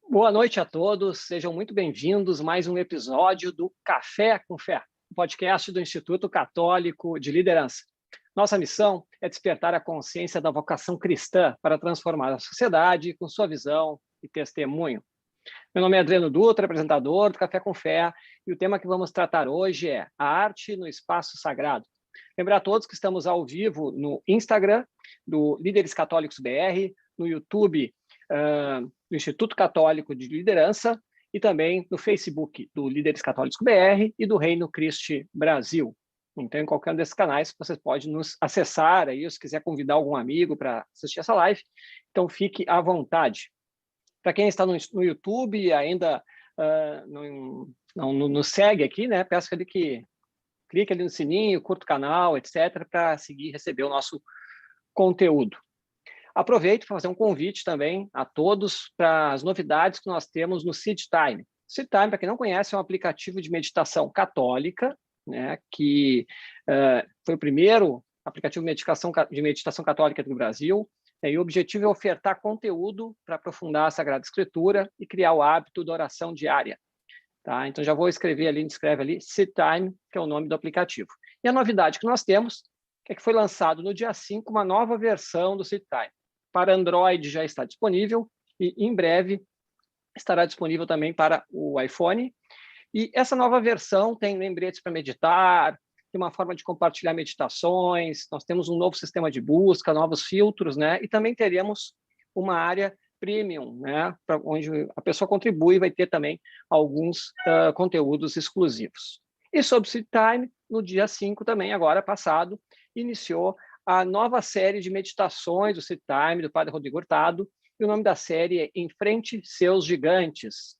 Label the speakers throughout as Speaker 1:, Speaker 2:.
Speaker 1: Boa noite a todos, sejam muito bem-vindos a mais um episódio do Café com Fé, o podcast do Instituto Católico de Liderança. Nossa missão é despertar a consciência da vocação cristã para transformar a sociedade com sua visão e testemunho. Meu nome é Adriano Dutra, apresentador do Café com Fé, e o tema que vamos tratar hoje é a arte no espaço sagrado. Lembrar a todos que estamos ao vivo no Instagram do Líderes Católicos BR, no YouTube do Instituto Católico de Liderança e também no Facebook do Líderes Católicos BR e do Reino Christi Brasil. Então, em qualquer um desses canais, você pode nos acessar aí, se quiser convidar algum amigo para assistir essa live, então fique à vontade. Para quem está no YouTube e ainda não nos segue aqui, né, peço ele que clique ali no sininho, curta o canal, etc., para seguir e receber o nosso conteúdo. Aproveito para fazer um convite também a todos para as novidades que nós temos no Seed Time. Seed Time, para quem não conhece, é um aplicativo de meditação católica, né, que foi o primeiro aplicativo de meditação católica do Brasil. E o objetivo é ofertar conteúdo para aprofundar a Sagrada Escritura e criar o hábito da oração diária. Tá? Então, já vou escrever ali, escreve ali, Seed Time, que é o nome do aplicativo. E a novidade que nós temos é que foi lançado no dia 5 uma nova versão do Seed Time. Para Android já está disponível e, em breve, estará disponível também para o iPhone. E essa nova versão tem lembretes para meditar, tem uma forma de compartilhar meditações, nós temos um novo sistema de busca, novos filtros, né? E também teremos uma área premium, né? Onde a pessoa contribui e vai ter também alguns conteúdos exclusivos. E sobre o Seed Time, no dia 5 também, agora passado, iniciou a nova série de meditações do Seed Time, do Padre Rodrigo Hurtado, e o nome da série é Enfrente Seus Gigantes.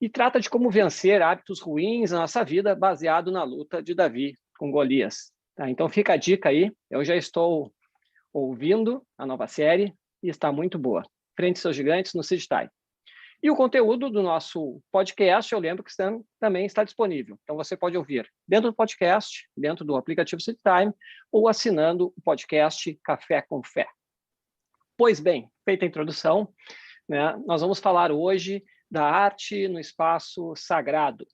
Speaker 1: E trata de como vencer hábitos ruins na nossa vida, baseado na luta de Davi com Golias. Tá? Então fica a dica aí, eu já estou ouvindo a nova série e está muito boa. Enfrente Seus Gigantes no Seed Time. E o conteúdo do nosso podcast, eu lembro que também está disponível. Então, você pode ouvir dentro do podcast, dentro do aplicativo Seed Time, ou assinando o podcast Café com Fé. Pois bem, feita a introdução, né, nós vamos falar hoje da arte no espaço sagrado.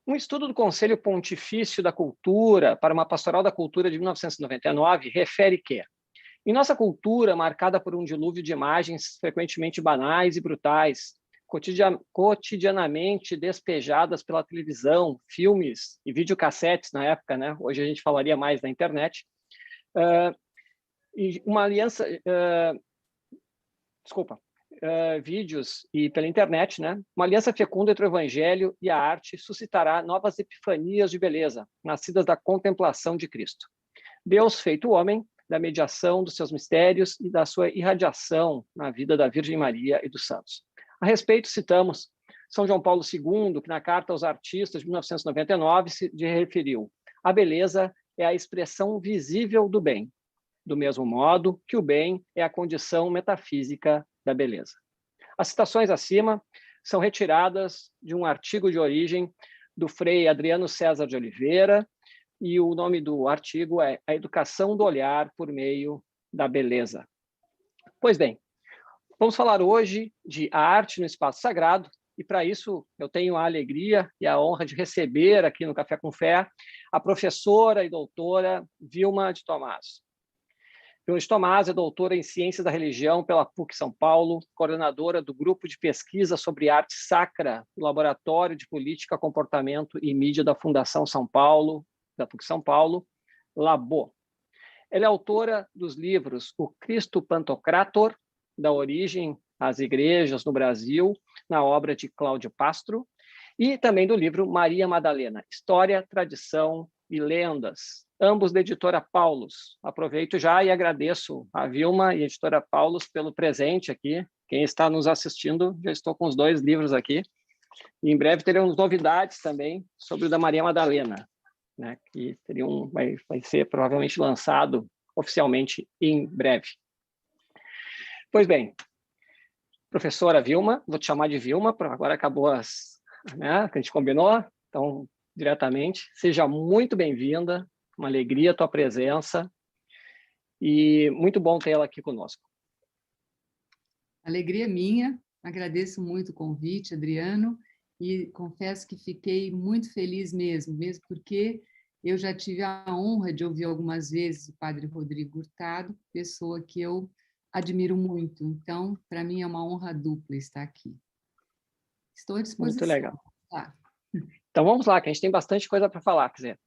Speaker 1: Um estudo do Conselho Pontifício da Cultura para uma Pastoral da Cultura de 1999 refere que, em nossa cultura, marcada por um dilúvio de imagens frequentemente banais e brutais, cotidianamente despejadas pela televisão, filmes e videocassetes na época, né? Hoje a gente falaria mais na internet, e uma aliança, vídeos e pela internet, né? Uma aliança fecunda entre o evangelho e a arte suscitará novas epifanias de beleza, nascidas da contemplação de Cristo. Deus feito homem, da mediação dos seus mistérios e da sua irradiação na vida da Virgem Maria e dos santos. A respeito, citamos São João Paulo II, que na Carta aos Artistas de 1999 se referiu: a beleza é a expressão visível do bem, do mesmo modo que o bem é a condição metafísica da beleza. As citações acima são retiradas de um artigo de origem do Frei Adriano César de Oliveira, e o nome do artigo é A Educação do Olhar por Meio da Beleza. Pois bem, vamos falar hoje de a arte no espaço sagrado, e para isso eu tenho a alegria e a honra de receber aqui no Café com Fé a professora e doutora Vilma de Tomás. Vilma de Tomás é doutora em Ciências da Religião pela PUC São Paulo, coordenadora do Grupo de Pesquisa sobre Arte Sacra do Laboratório de Política, Comportamento e Mídia da Fundação São Paulo, da PUC São Paulo, Labo. Ela é autora dos livros O Cristo Pantocrator, da origem às igrejas no Brasil, na obra de Cláudio Pastro, e também do livro Maria Madalena, História, Tradição e Lendas, ambos da editora Paulus. Aproveito já e agradeço a Vilma e a editora Paulus pelo presente aqui. Quem está nos assistindo, já estou com os 2 livros aqui. E em breve teremos novidades também sobre o da Maria Madalena, né, que vai ser provavelmente lançado oficialmente em breve. Pois bem, professora Vilma, vou te chamar de Vilma, agora acabou né, que a gente combinou, então, diretamente, seja muito bem-vinda, uma alegria a tua presença, e muito bom tê-la aqui conosco.
Speaker 2: Alegria minha, Agradeço muito o convite, Adriano, e confesso que fiquei muito feliz mesmo porque eu já tive a honra de ouvir algumas vezes o padre Rodrigo Hurtado, pessoa que eu admiro muito. Então, para mim é uma honra dupla estar aqui. Estou à
Speaker 1: Muito
Speaker 2: disposição.
Speaker 1: legal.
Speaker 2: Tá.
Speaker 1: Então vamos lá, que a gente tem bastante coisa para falar, quer dizer,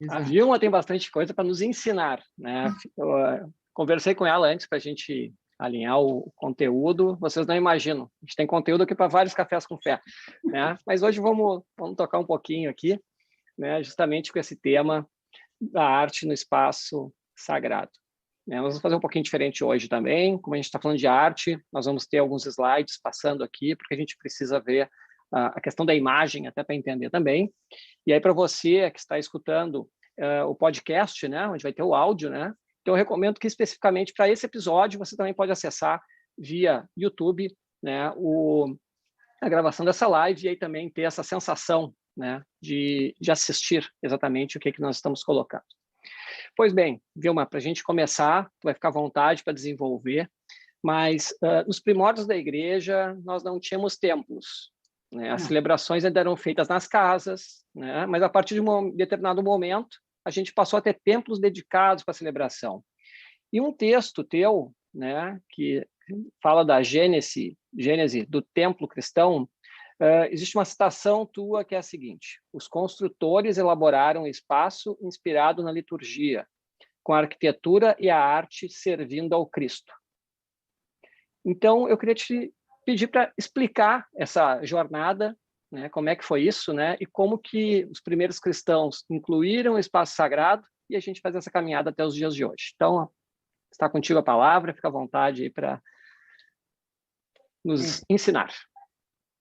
Speaker 1: a
Speaker 2: Exato.
Speaker 1: Vilma tem bastante coisa para nos ensinar, né? Eu conversei com ela antes para a gente alinhar o conteúdo. Vocês não imaginam, a gente tem conteúdo aqui para vários cafés com fé, né? Mas hoje vamos tocar um pouquinho aqui, né? Justamente com esse tema da arte no espaço sagrado. Né? Nós vamos fazer um pouquinho diferente hoje também. Como a gente está falando de arte, nós vamos ter alguns slides passando aqui, porque a gente precisa ver a questão da imagem, até para entender também. E aí, para você que está escutando o podcast, né, onde vai ter o áudio, né, então eu recomendo que especificamente para esse episódio você também pode acessar via YouTube, né, a gravação dessa live e aí também ter essa sensação, né, de assistir exatamente o que nós estamos colocando. Pois bem, Vilma, para a gente começar, tu vai ficar à vontade para desenvolver, mas nos primórdios da igreja nós não tínhamos templos, né? As celebrações ainda eram feitas nas casas, né? Mas a partir de um determinado momento a gente passou a ter templos dedicados para a celebração. E um texto teu, né, que fala da gênese do templo cristão, existe uma citação tua que é a seguinte: os construtores elaboraram um espaço inspirado na liturgia, com a arquitetura e a arte servindo ao Cristo. Então, eu queria te pedir para explicar essa jornada, né, como é que foi isso, né, e como que os primeiros cristãos incluíram o espaço sagrado e a gente faz essa caminhada até os dias de hoje. Então, está contigo a palavra, fica à vontade aí para nos ensinar.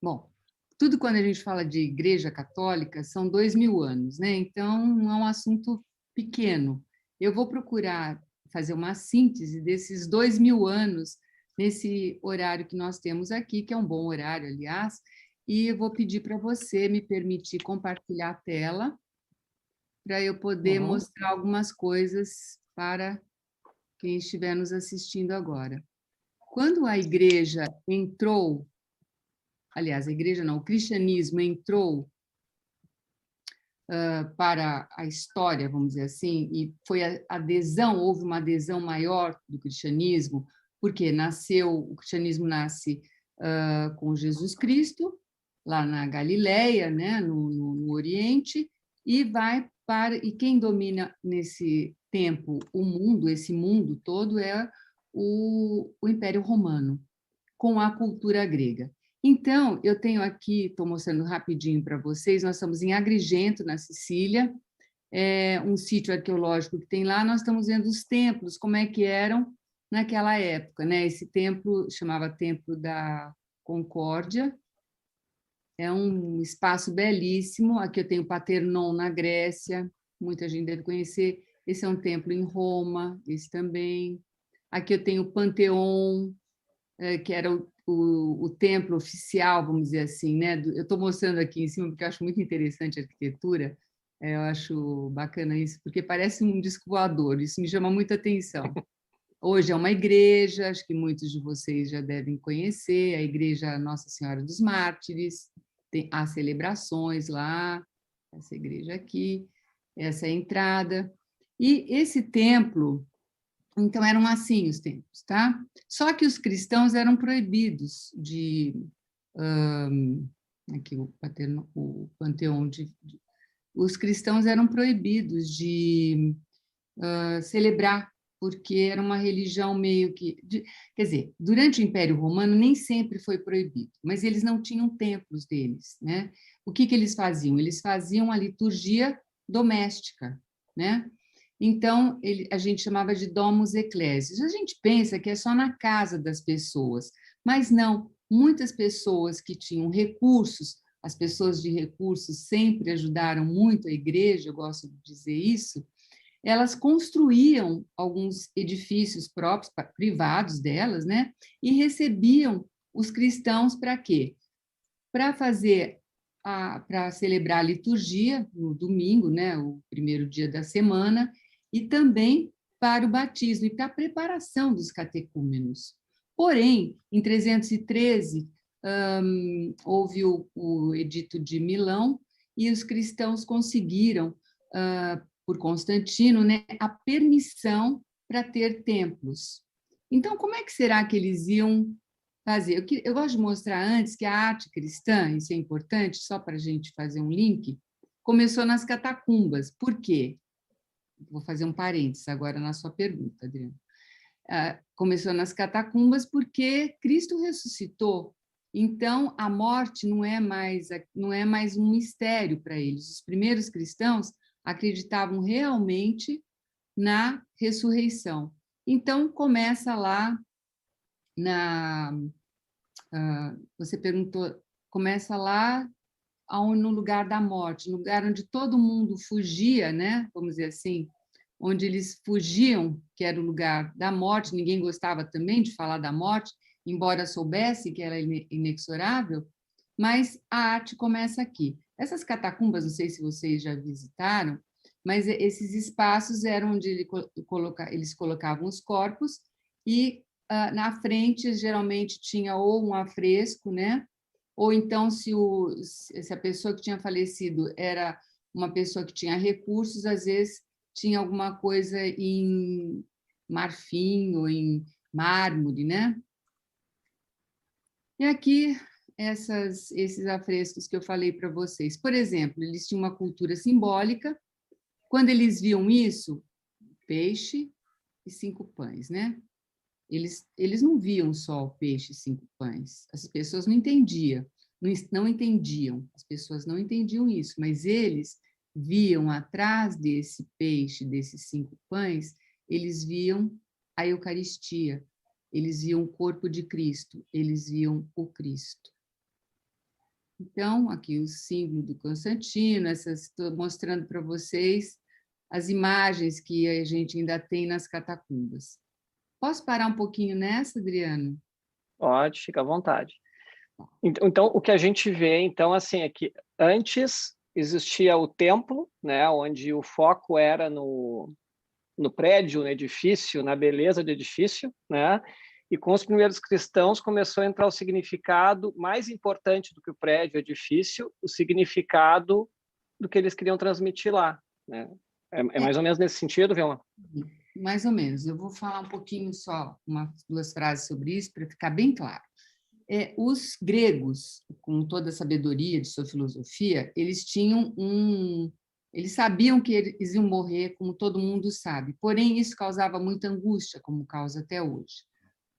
Speaker 2: Bom, tudo quando a gente fala de Igreja Católica são 2000 anos, né? Então, não é um assunto pequeno. Eu vou procurar fazer uma síntese desses 2000 anos nesse horário que nós temos aqui, que é um bom horário, aliás, e eu vou pedir para você me permitir compartilhar a tela para eu poder mostrar algumas coisas para quem estiver nos assistindo agora. Quando a igreja entrou, aliás, a igreja não, o cristianismo entrou para a história, vamos dizer assim, e foi a adesão, houve uma adesão maior do cristianismo, porque o cristianismo nasce com Jesus Cristo, lá na Galileia, né, no Oriente, e quem domina nesse tempo o mundo, esse mundo todo, é o Império Romano, com a cultura grega. Então, eu tenho aqui, estou mostrando rapidinho para vocês, nós estamos em Agrigento, na Sicília, um sítio arqueológico que tem lá, nós estamos vendo os templos, como é que eram naquela época, né? Esse templo chamava Templo da Concórdia, é um espaço belíssimo, aqui eu tenho o Paternon na Grécia, muita gente deve conhecer, esse é um templo em Roma, esse também, aqui eu tenho o Panteão, que era o templo oficial, vamos dizer assim, né? Eu estou mostrando aqui em cima porque eu acho muito interessante a arquitetura, eu acho bacana isso, porque parece um disco voador, isso me chama muita atenção. Hoje é uma igreja, acho que muitos de vocês já devem conhecer, a Igreja Nossa Senhora dos Mártires, há celebrações lá, essa igreja aqui, essa é a entrada. E esse templo, então, eram assim os templos, tá? Só que os cristãos eram proibidos de... aqui o panteão os cristãos eram proibidos de celebrar, porque era uma religião meio que... quer dizer, durante o Império Romano nem sempre foi proibido, mas eles não tinham templos deles, né? O que eles faziam? Eles faziam a liturgia doméstica, né? Então, a gente chamava de domus ecclesias. A gente pensa que é só na casa das pessoas, mas não. Muitas pessoas que tinham recursos, as pessoas de recursos sempre ajudaram muito a igreja, eu gosto de dizer isso, elas construíam alguns edifícios próprios, privados delas, né? E recebiam os cristãos para quê? Para para celebrar a liturgia no domingo, né, o primeiro dia da semana, e também para o batismo e para a preparação dos catecúmenos. Porém, em 313, houve o Edito de Milão, e os cristãos conseguiram, por Constantino, né, a permissão para ter templos. Então, como é que será que eles iam fazer? Eu gosto de mostrar antes que a arte cristã, isso é importante, só para a gente fazer um link, começou nas catacumbas. Por quê? Vou fazer um parênteses agora na sua pergunta, Adriana. Começou nas catacumbas porque Cristo ressuscitou. Então, a morte não é mais um mistério para eles. Os primeiros cristãos acreditavam realmente na ressurreição. Então, começa lá você perguntou, começa lá no lugar da morte, no lugar onde todo mundo fugia, né? Vamos dizer assim, onde eles fugiam, que era o lugar da morte, ninguém gostava também de falar da morte, embora soubesse que ela é inexorável, mas a arte começa aqui. Essas catacumbas, não sei se vocês já visitaram, mas esses espaços eram onde eles colocavam os corpos e na frente geralmente tinha ou um afresco, né? Ou então se a pessoa que tinha falecido era uma pessoa que tinha recursos, às vezes tinha alguma coisa em marfim ou em mármore, né? E aqui esses afrescos que eu falei para vocês. Por exemplo, eles tinham uma cultura simbólica. Quando eles viam isso, peixe e 5 pães, né? Eles não viam só o peixe e 5 pães. As pessoas não entendiam. As pessoas não entendiam isso, mas eles viam atrás desse peixe, desses 5 pães, eles viam a Eucaristia, eles viam o corpo de Cristo, eles viam o Cristo. Então, aqui o símbolo do Constantino, estou mostrando para vocês as imagens que a gente ainda tem nas catacumbas. Posso parar um pouquinho nessa, Adriano?
Speaker 1: Pode, fica à vontade. Então, o que a gente vê, então, assim, é que antes existia o templo, né, onde o foco era no prédio, no edifício, na beleza do edifício, né? E com os primeiros cristãos começou a entrar o significado mais importante do que o prédio, o edifício, o significado do que eles queriam transmitir lá, né? É mais ou menos nesse sentido, Vilma?
Speaker 2: Mais ou menos. Eu vou falar um pouquinho só, duas frases sobre isso, para ficar bem claro. Os gregos, com toda a sabedoria de sua filosofia, eles sabiam que eles iam morrer, como todo mundo sabe. Porém, isso causava muita angústia, como causa até hoje.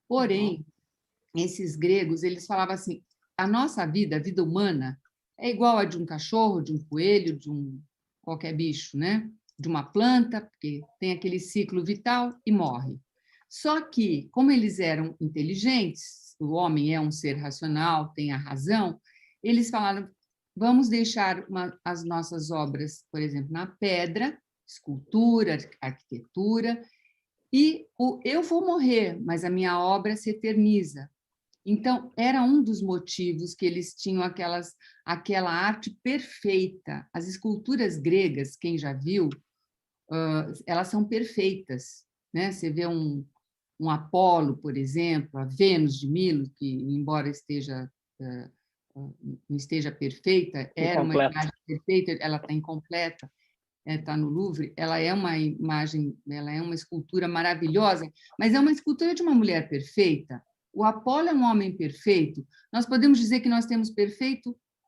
Speaker 2: Porém, esses gregos, eles falavam assim: a nossa vida, a vida humana, é igual a de um cachorro, de um coelho, de qualquer bicho, né? De uma planta, porque tem aquele ciclo vital e morre. Só que, como eles eram inteligentes, o homem é um ser racional, tem a razão, eles falaram: vamos deixar as nossas obras, por exemplo, na pedra, escultura, arquitetura, e eu vou morrer, mas a minha obra se eterniza. Então, era um dos motivos que eles tinham aquela arte perfeita. As esculturas gregas, quem já viu, elas são perfeitas, né? Você vê um Apolo, por exemplo, a Vênus de Milo, que, embora não esteja perfeita, era uma imagem perfeita, ela está incompleta, está no Louvre, ela é uma imagem, ela é uma escultura maravilhosa, mas é uma escultura de uma mulher perfeita. O Apolo é um homem perfeito. Nós podemos dizer que nós temos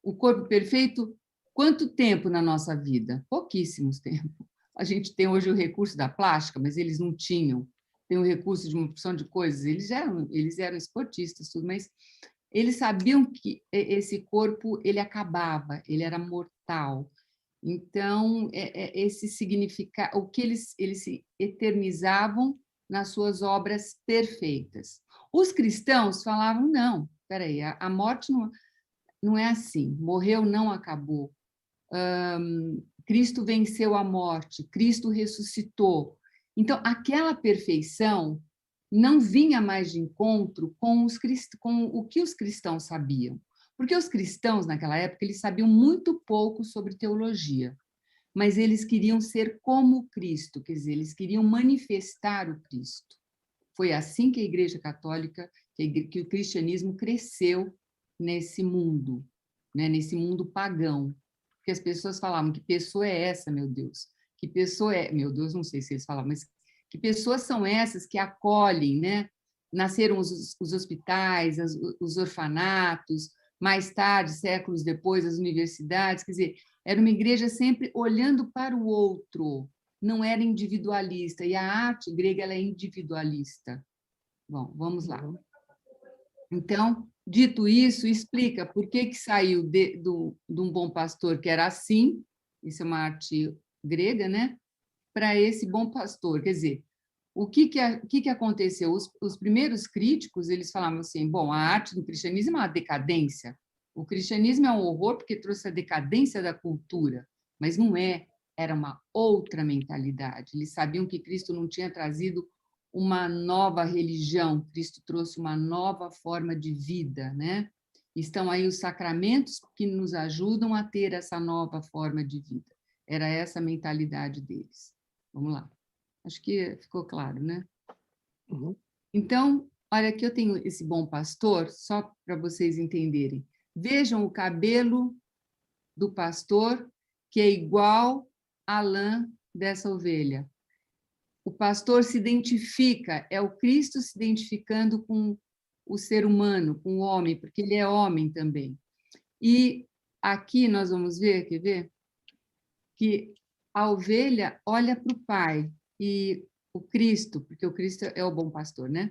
Speaker 2: o corpo perfeito, quanto tempo na nossa vida? Pouquíssimos tempo. A gente tem hoje o recurso da plástica, mas eles não tinham. Tem o recurso de uma opção de coisas. Eles eram esportistas, tudo, mas eles sabiam que esse corpo ele acabava, ele era mortal. Então, esse significado, o que eles se eternizavam nas suas obras perfeitas. Os cristãos falavam: não, espera aí, a morte não é assim, morreu, não acabou. Cristo venceu a morte, Cristo ressuscitou. Então, aquela perfeição não vinha mais de encontro com o que os cristãos sabiam. Porque os cristãos, naquela época, eles sabiam muito pouco sobre teologia, mas eles queriam ser como Cristo, quer dizer, eles queriam manifestar o Cristo. Foi assim que a Igreja Católica, que o cristianismo cresceu nesse mundo, né? Nesse mundo pagão. Porque as pessoas falavam, que pessoa é essa, meu Deus? Que pessoa é... Meu Deus, não sei se eles falavam, mas que pessoas são essas que acolhem, né? Nasceram os hospitais, os orfanatos, mais tarde, séculos depois, as universidades. Quer dizer, era uma igreja sempre olhando para o outro, não era individualista. E a arte grega ela é individualista. Bom, vamos lá. Então, dito isso, explica por que saiu de um bom pastor que era assim, isso é uma arte grega, né? Para esse bom pastor. Quer dizer, o que aconteceu? Os primeiros críticos, eles falavam assim, bom, a arte do cristianismo é uma decadência. O cristianismo é um horror porque trouxe a decadência da cultura, mas não é, era uma outra mentalidade. Eles sabiam que Cristo não tinha trazido uma nova religião, Cristo trouxe uma nova forma de vida, né? Estão aí os sacramentos que nos ajudam a ter essa nova forma de vida. Era essa a mentalidade deles. Vamos lá. Acho que ficou claro, né?
Speaker 1: Uhum.
Speaker 2: Então, olha, aqui eu tenho esse bom pastor, só para vocês entenderem. Vejam o cabelo do pastor, que é igual à lã dessa ovelha. O pastor se identifica, é o Cristo se identificando com o ser humano, com o homem, porque ele é homem também. E aqui nós vamos ver, quer ver? Que a ovelha olha para o Pai e o Cristo, porque o Cristo é o bom pastor, né?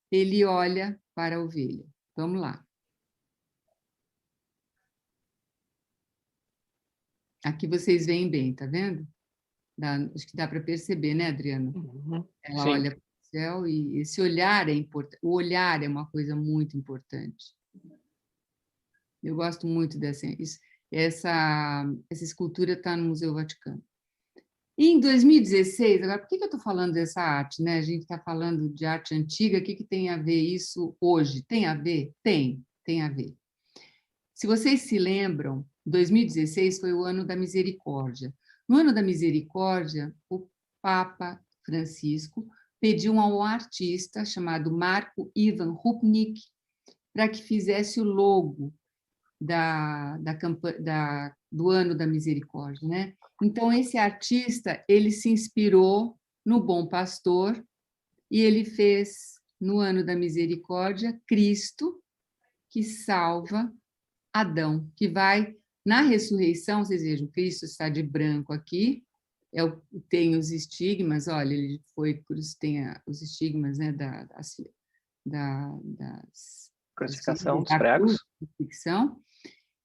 Speaker 2: Ele olha para a ovelha. Vamos lá. Aqui vocês veem bem, tá vendo? Acho que dá para perceber, né, Adriana?
Speaker 1: Uhum.
Speaker 2: Ela
Speaker 1: Sim.
Speaker 2: olha para o céu e esse olhar é importante. O olhar é uma coisa muito importante. Eu gosto muito essa escultura está no Museu Vaticano. E em 2016, agora, por que eu estou falando dessa arte, né? A gente está falando de arte antiga, o que tem a ver isso hoje? Tem a ver? Tem a ver. Se vocês se lembram, 2016 foi o ano da misericórdia. No ano da misericórdia, o Papa Francisco pediu a um artista chamado Marco Ivan Rupnik para que fizesse o logo do ano da misericórdia, né? Então, esse artista, ele se inspirou no Bom Pastor e ele fez, no ano da misericórdia, Cristo, que salva Adão, que vai, na ressurreição, vocês vejam, Cristo está de branco aqui, tem os estigmas, olha, ele foi, tem os estigmas, né, das
Speaker 1: Crucificação dos
Speaker 2: da
Speaker 1: pregos.
Speaker 2: crucifixão.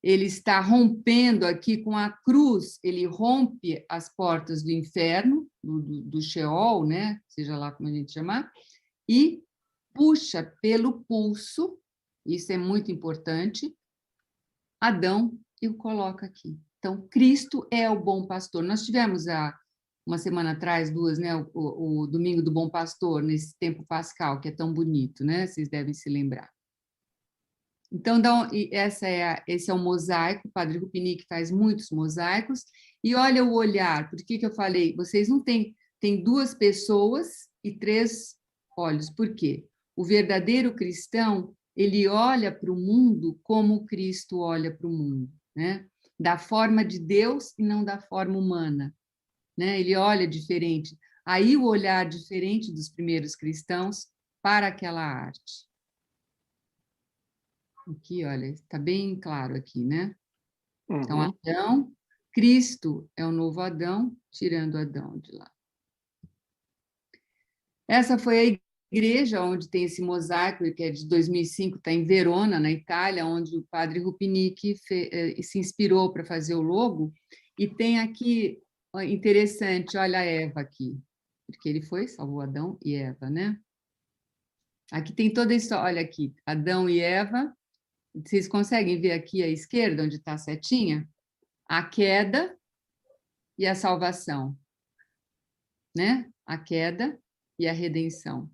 Speaker 2: Ele está rompendo aqui com a cruz, ele rompe as portas do inferno, do Sheol, né? Seja lá como a gente chamar, e puxa pelo pulso, isso é muito importante, Adão e o coloca aqui. Então, Cristo é o bom pastor. Nós tivemos uma semana atrás, duas, né? O Domingo do Bom Pastor, nesse tempo pascal, que é tão bonito, né? Vocês devem se lembrar. Então, esse é o mosaico, o Padre Rupnik faz muitos mosaicos, e olha o olhar, por que eu falei? Vocês não têm, tem duas pessoas e três olhos, por quê? O verdadeiro cristão, ele olha para o mundo como Cristo olha para o mundo, né? Da forma de Deus e não da forma humana, né? Ele olha diferente. Aí o olhar diferente dos primeiros cristãos para aquela arte. Aqui, olha, está bem claro aqui, né? Então,
Speaker 1: Uhum.
Speaker 2: Adão, Cristo é o novo Adão, tirando Adão de lá. Essa foi a igreja onde tem esse mosaico, que é de 2005, está em Verona, na Itália, onde o padre Rupnik se inspirou para fazer o logo. E tem aqui, interessante, olha a Eva aqui, porque ele salvou Adão e Eva, né? Aqui tem toda a história, olha aqui, Adão e Eva. Vocês conseguem ver aqui à esquerda, onde está a setinha? A queda e a salvação, né? A queda e a redenção.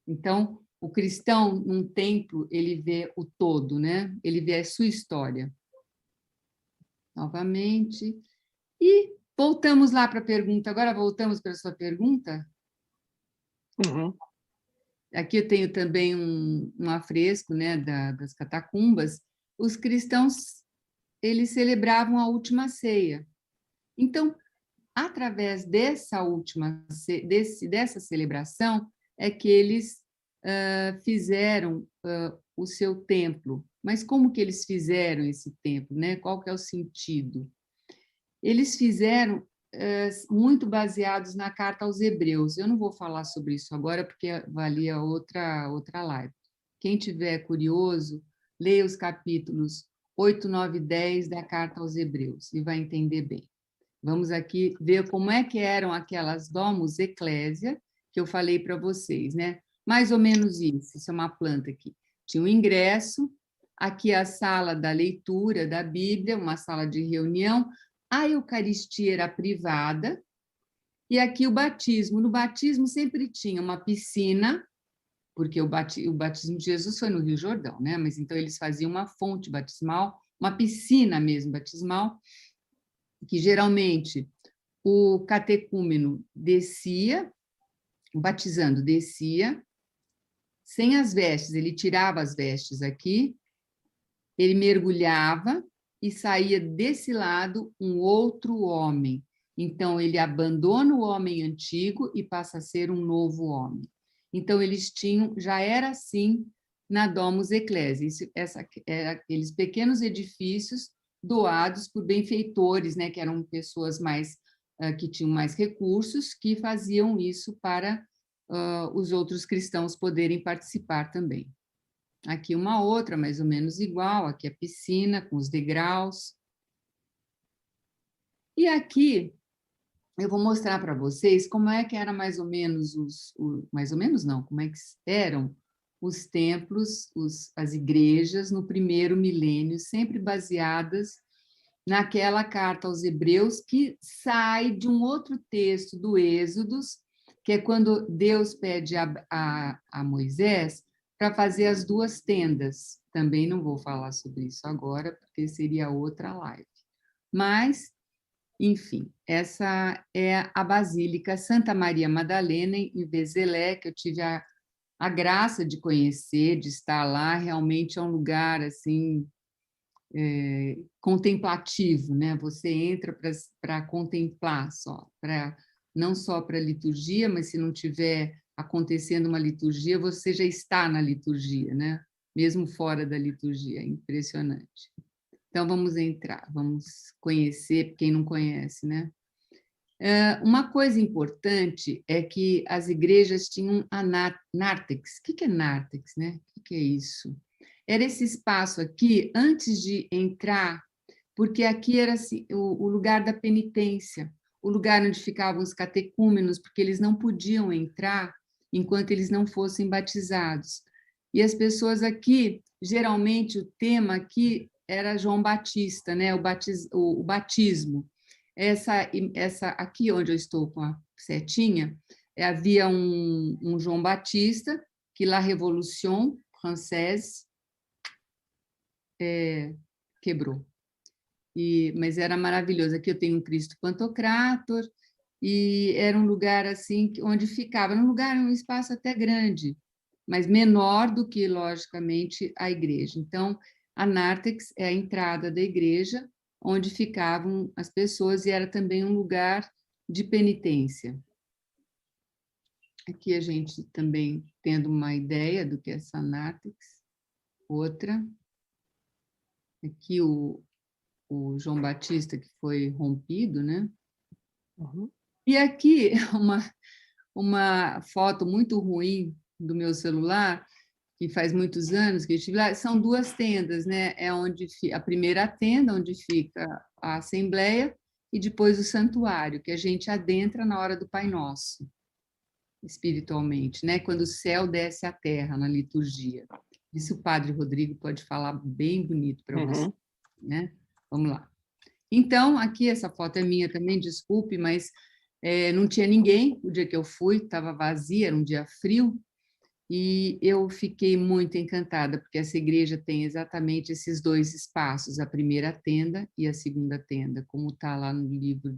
Speaker 2: Então, o cristão, num templo, ele vê o todo, né? Ele vê a sua história. Novamente. E voltamos lá para a pergunta. Agora voltamos para a sua pergunta?
Speaker 1: Uhum.
Speaker 2: Aqui eu tenho também um afresco, né, das catacumbas. Os cristãos, eles celebravam a última ceia. Então, através dessa celebração, é que eles fizeram o seu templo. Mas como que eles fizeram esse templo, né? Qual que é o sentido? Eles fizeram muito baseados na carta aos Hebreus. Eu não vou falar sobre isso agora, porque valia outra live. Quem tiver curioso, leia os capítulos 8, 9 e 10 da carta aos Hebreus e vai entender bem. Vamos aqui ver como é que eram aquelas domus ecclesia que eu falei para vocês, né? Mais ou menos isso é uma planta aqui. Tinha um ingresso, aqui a sala da leitura da Bíblia, uma sala de reunião, a Eucaristia era privada, e aqui o batismo. No batismo sempre tinha uma piscina, porque o batismo de Jesus foi no Rio Jordão, né? Mas então eles faziam uma fonte batismal, uma piscina mesmo batismal, que geralmente o catecúmeno descia, o batizando descia, sem as vestes, ele tirava as vestes aqui, ele mergulhava e saía desse lado um outro homem. Então, ele abandona o homem antigo e passa a ser um novo homem. Então, eles tinham, já era assim na Domus Ecclesiae, aqueles pequenos edifícios doados por benfeitores, né, que eram pessoas mais que tinham mais recursos, que faziam isso para os outros cristãos poderem participar também. Aqui uma outra, mais ou menos igual, aqui a piscina com os degraus. E aqui eu vou mostrar para vocês como é que era mais ou menos mais ou menos não, como é que eram os templos, as igrejas no primeiro milênio, sempre baseadas naquela carta aos Hebreus que sai de um outro texto do Êxodos, que é quando Deus pede a Moisés para fazer as duas tendas. Também não vou falar sobre isso agora, porque seria outra live. Mas, enfim, essa é a Basílica Santa Maria Madalena, em Vézelay, que eu tive a graça de conhecer, de estar lá. Realmente é um lugar assim contemplativo, né? Você entra para contemplar só, não só para a liturgia, mas se não tiver acontecendo uma liturgia, você já está na liturgia, né? Mesmo fora da liturgia, é impressionante. Então vamos entrar, vamos conhecer quem não conhece, né? Uma coisa importante é que as igrejas tinham a nártex. O que é nártex, né? O que é isso? Era esse espaço aqui, antes de entrar, porque aqui era assim, o lugar da penitência, o lugar onde ficavam os catecúmenos, porque eles não podiam entrar enquanto eles não fossem batizados. E as pessoas aqui, geralmente, o tema aqui era João Batista, né? O batismo. Essa aqui onde eu estou com a setinha, havia um João Batista, que La Révolution Française quebrou. Mas era maravilhoso. Aqui eu tenho um Cristo Pantocrator, e era um lugar assim onde ficava, um espaço até grande, mas menor do que, logicamente, a igreja. Então, a nártex é a entrada da igreja, onde ficavam as pessoas, e era também um lugar de penitência. Aqui a gente também tendo uma ideia do que é essa nártex. Outra. Aqui o João Batista, que foi rompido, né?
Speaker 1: Uhum.
Speaker 2: E aqui uma foto muito ruim do meu celular, que faz muitos anos que eu estive lá, são duas tendas, né? É onde a primeira tenda, onde fica a Assembleia, e depois o santuário, que a gente adentra na hora do Pai Nosso, espiritualmente, né? Quando o céu desce à terra na liturgia. Isso o Padre Rodrigo pode falar bem bonito para você, né? Vamos lá. Então, aqui essa foto é minha também, desculpe, mas não tinha ninguém o dia que eu fui, estava vazia, era um dia frio, e eu fiquei muito encantada, porque essa igreja tem exatamente esses dois espaços, a primeira tenda e a segunda tenda, como está lá no livro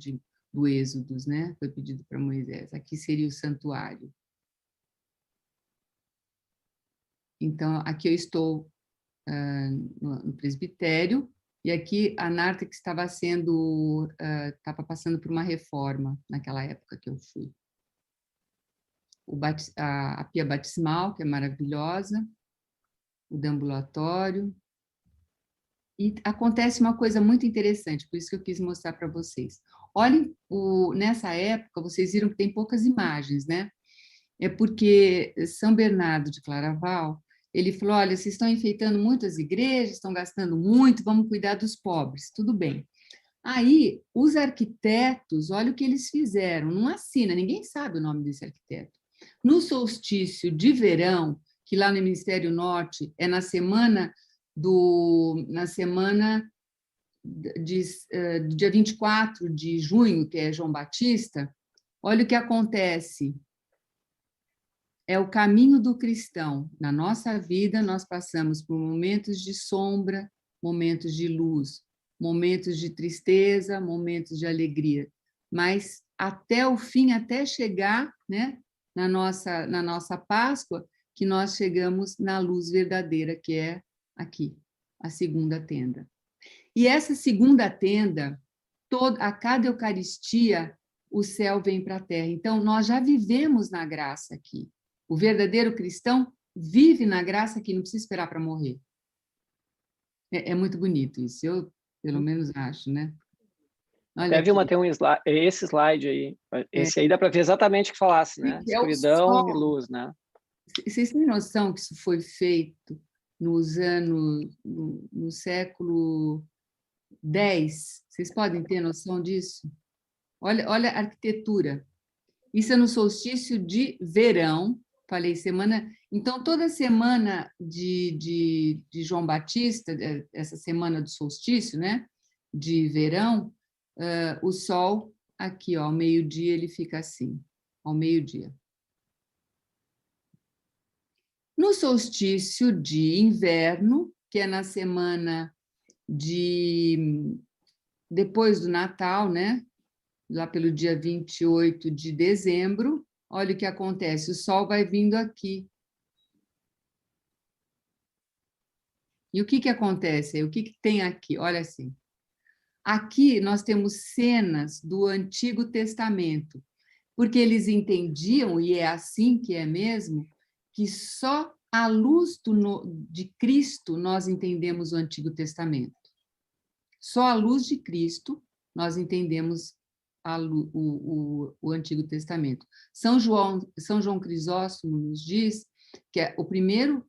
Speaker 2: do Êxodos, né? Foi pedido para Moisés. Aqui seria o santuário. Então, aqui eu estou no presbitério, e aqui a Narthex estava passando por uma reforma naquela época que eu fui. A pia batismal, que é maravilhosa, o deambulatório. E acontece uma coisa muito interessante, por isso que eu quis mostrar para vocês. Olhem, nessa época, vocês viram que tem poucas imagens, né? É porque São Bernardo de Claraval, ele falou, olha, vocês estão enfeitando muitas igrejas, estão gastando muito, vamos cuidar dos pobres. Tudo bem. Aí, os arquitetos, olha o que eles fizeram, não assina, ninguém sabe o nome desse arquiteto. No solstício de verão, que lá no Hemisfério Norte é na semana do dia 24 de junho, que é João Batista, olha o que acontece. É o caminho do cristão. Na nossa vida, nós passamos por momentos de sombra, momentos de luz, momentos de tristeza, momentos de alegria. Mas até o fim, até chegar, né, na nossa Páscoa, que nós chegamos na luz verdadeira, que é aqui, a segunda tenda. E essa segunda tenda, a cada Eucaristia, o céu vem para a terra. Então, nós já vivemos na graça aqui. O verdadeiro cristão vive na graça que não precisa esperar para morrer. É muito bonito isso, eu pelo menos acho, né? Olha
Speaker 1: Até vi
Speaker 2: aqui.
Speaker 1: tem esse slide aí.
Speaker 2: É,
Speaker 1: Esse aí dá para ver exatamente o que falasse, né?
Speaker 2: é o
Speaker 1: Escuridão e
Speaker 2: sol.
Speaker 1: luz, né?
Speaker 2: Vocês têm noção que isso foi feito no século X? Vocês podem ter noção disso? Olha a arquitetura. Isso é no solstício de verão, falei semana. Então, toda semana de João Batista, essa semana do solstício, né, de verão, o sol, aqui, ó, ao meio-dia, ele fica assim, ao meio-dia. No solstício de inverno, que é na semana depois do Natal, né, lá pelo dia 28 de dezembro, olha o que acontece, o sol vai vindo aqui. E o que acontece? O que tem aqui? Olha assim. Aqui nós temos cenas do Antigo Testamento, porque eles entendiam, e é assim que é mesmo, que só à luz de Cristo nós entendemos o Antigo Testamento. Só à luz de Cristo nós entendemos o Antigo Testamento. São João Crisóstomo nos diz que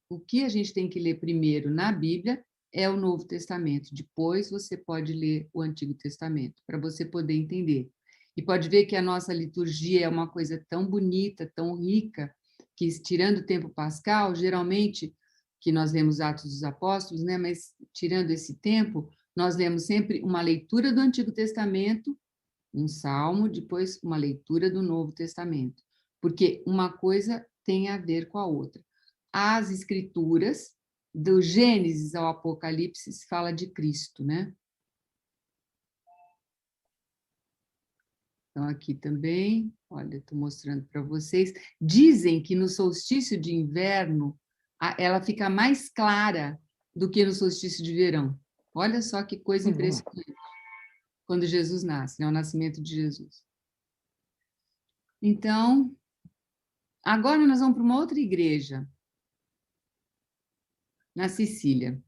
Speaker 2: o que a gente tem que ler primeiro na Bíblia é o Novo Testamento. Depois você pode ler o Antigo Testamento, para você poder entender. E pode ver que a nossa liturgia é uma coisa tão bonita, tão rica, que, tirando o tempo pascal, geralmente, que nós lemos Atos dos Apóstolos, né? Mas tirando esse tempo, nós lemos sempre uma leitura do Antigo Testamento, um salmo, depois uma leitura do Novo Testamento, porque uma coisa tem a ver com a outra. As escrituras, do Gênesis ao Apocalipse, se fala de Cristo, né? Então, aqui também, olha, estou mostrando para vocês. Dizem que no solstício de inverno, ela fica mais clara do que no solstício de verão. Olha só que coisa impressionante. Quando Jesus nasce, né? O nascimento de Jesus. Então, agora nós vamos para uma outra igreja, na Sicília.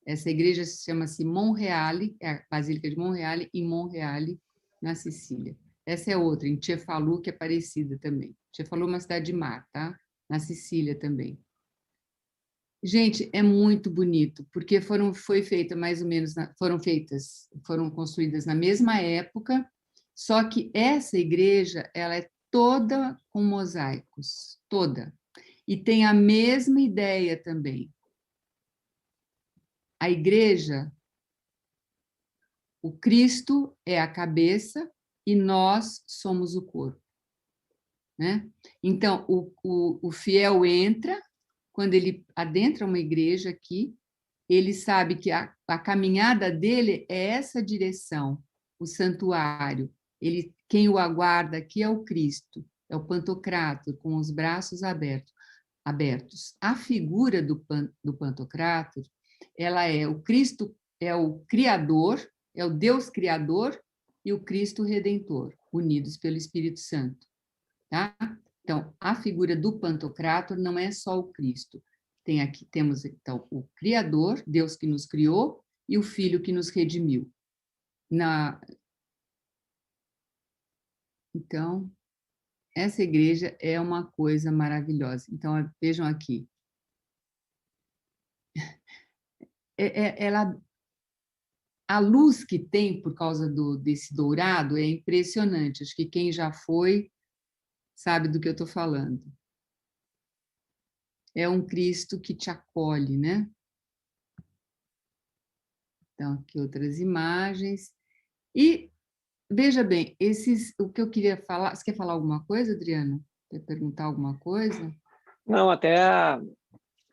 Speaker 2: Essa igreja chama-se Monreale, é a Basílica de Monreale, em Monreale, na Sicília. Essa é outra, em Cefalù, que é parecida também. Cefalù é uma cidade de mar, tá? Na Sicília também. Gente, é muito bonito, porque foram construídas na mesma época, só que essa igreja, ela é toda com mosaicos, toda. E tem a mesma ideia também. A igreja, o Cristo é a cabeça e nós somos o corpo, né? Então, o fiel entra, quando ele adentra uma igreja aqui, ele sabe que a caminhada dele é essa direção, o santuário. Quem o aguarda aqui é o Cristo, é o Pantocrator, com os braços abertos. abertos. A figura do Pantocrátor, ela é o Cristo, é o Criador, é o Deus Criador e o Cristo Redentor, unidos pelo Espírito Santo. Tá? Então, a figura do Pantocrátor não é só o Cristo. Temos, então, o Criador, Deus que nos criou, e o Filho que nos redimiu. Então, essa igreja é uma coisa maravilhosa. Então, vejam aqui. A luz que tem por causa desse dourado é impressionante. Acho que quem já foi sabe do que eu estou falando. É um Cristo que te acolhe, né? Então, aqui outras imagens. E, veja bem, o que eu queria falar... Você quer falar alguma coisa, Adriana? Quer perguntar alguma coisa?
Speaker 1: Não, até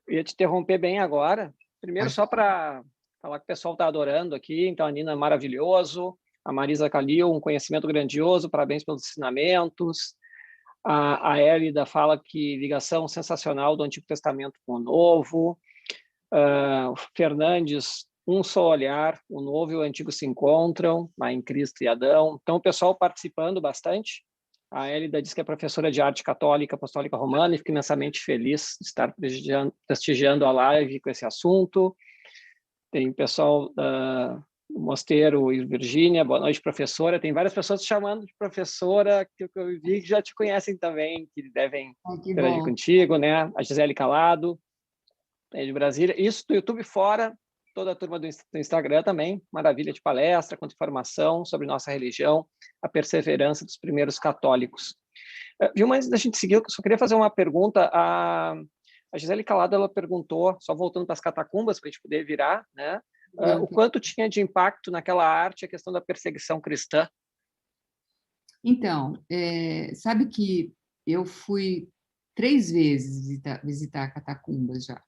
Speaker 1: ia te interromper bem agora. Primeiro,
Speaker 2: Pode.
Speaker 1: só para falar que o pessoal está adorando aqui. Então, a Nina é maravilhoso. A Marisa Calil, um conhecimento grandioso. Parabéns pelos ensinamentos. A Hélida fala que ligação sensacional do Antigo Testamento com o Novo. O Fernandes, um só olhar, o Novo e o Antigo se encontram, lá em Cristo e Adão. Então, o pessoal participando bastante. A Hélida diz que é professora de arte católica, apostólica romana, e fica imensamente feliz de estar prestigiando a live com esse assunto. Tem pessoal do Mosteiro e Virgínia, boa noite, professora. Tem várias pessoas te chamando de professora, que eu vi que já te conhecem também, que devem
Speaker 2: Que
Speaker 1: interagir
Speaker 2: bom.
Speaker 1: contigo, né? A Gisele Calado, de Brasília. Isso do YouTube fora, toda a turma do Instagram também. Maravilha de palestra, com informação sobre nossa religião, a perseverança dos primeiros católicos. Viu, mas da gente seguir, eu só queria fazer uma pergunta. A Gisele Calado, ela perguntou, só voltando para as catacumbas, para a gente poder virar, né? O quanto tinha de impacto naquela arte a questão da perseguição cristã?
Speaker 2: Então, sabe que eu fui 3 vezes visitar catacumbas já.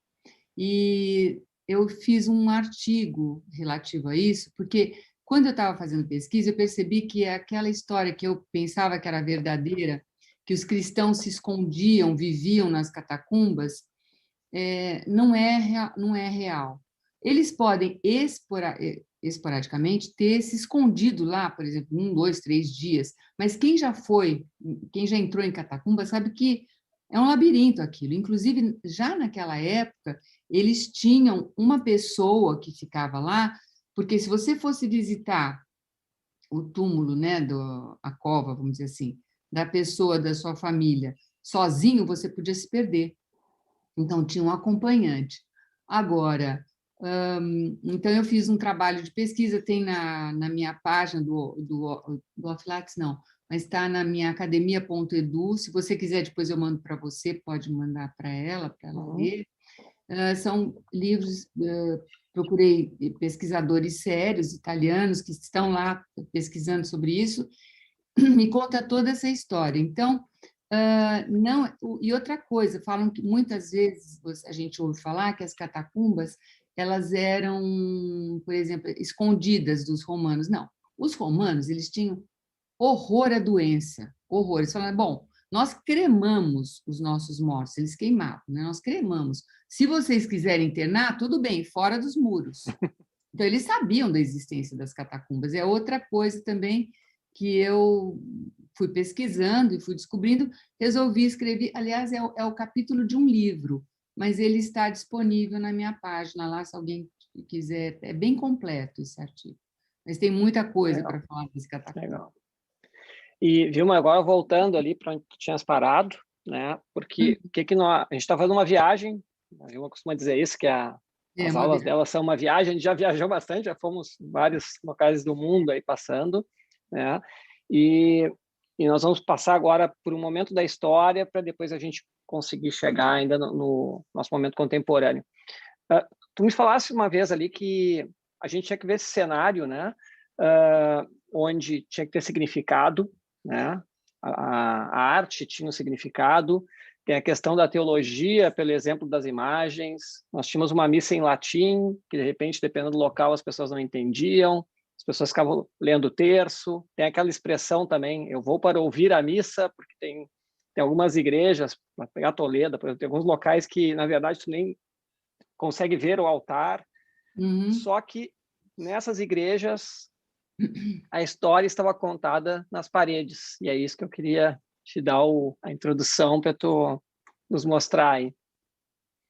Speaker 2: E eu fiz um artigo relativo a isso, porque quando eu estava fazendo pesquisa, eu percebi que aquela história que eu pensava que era verdadeira, que os cristãos se escondiam, viviam nas catacumbas, não é real. Eles podem esporadicamente ter se escondido lá, por exemplo, 1, 2, 3 dias, mas quem já entrou em catacumba sabe que é um labirinto aquilo. Inclusive, já naquela época, eles tinham uma pessoa que ficava lá, porque se você fosse visitar o túmulo, né, a cova, vamos dizer assim, da pessoa da sua família, sozinho, você podia se perder. Então, tinha um acompanhante. Agora, então, eu fiz um trabalho de pesquisa, tem na minha página do Ofilates, não, mas está na minha academia.edu. Se você quiser, depois eu mando para você, pode mandar para ela ler. São livros, procurei pesquisadores sérios, italianos, que estão lá pesquisando sobre isso, e conta toda essa história. Então, não, e outra coisa, falam que muitas vezes a gente ouve falar que as catacumbas elas eram, por exemplo, escondidas dos romanos. Não, os romanos eles tinham horror à doença, horror. Eles falaram, bom, nós cremamos os nossos mortos, eles queimavam, né? Nós cremamos. Se vocês quiserem internar, tudo bem, fora dos muros. Então, eles sabiam da existência das catacumbas. É outra coisa também que eu fui pesquisando e fui descobrindo, resolvi escrever, aliás, é o capítulo de um livro, mas ele está disponível na minha página lá, se alguém quiser, é bem completo esse artigo. Mas tem muita coisa para falar desse catacumba.
Speaker 1: Legal. E, Vilma, agora voltando ali para onde tu tinhas parado, né? Porque a gente está fazendo uma viagem, a Vilma costuma dizer isso, que as aulas dela são uma viagem, a gente já viajou bastante, já fomos em vários locais do mundo aí passando, né? E nós vamos passar agora por um momento da história para depois a gente conseguir chegar ainda no nosso momento contemporâneo. Tu me falasse uma vez ali que a gente tinha que ver esse cenário, né? Onde tinha que ter significado, né? A arte tinha um significado, tem a questão da teologia, pelo exemplo das imagens. Nós tínhamos uma missa em latim, que de repente, dependendo do local, as pessoas não entendiam, as pessoas ficavam lendo o terço. Tem aquela expressão também, eu vou para ouvir a missa, porque tem Tem algumas igrejas, para pegar Toledo, por exemplo, tem alguns locais que, na verdade, tu nem consegue ver o altar, só que nessas igrejas a história estava contada nas paredes, e é isso que eu queria te dar a introdução para tu nos mostrar aí.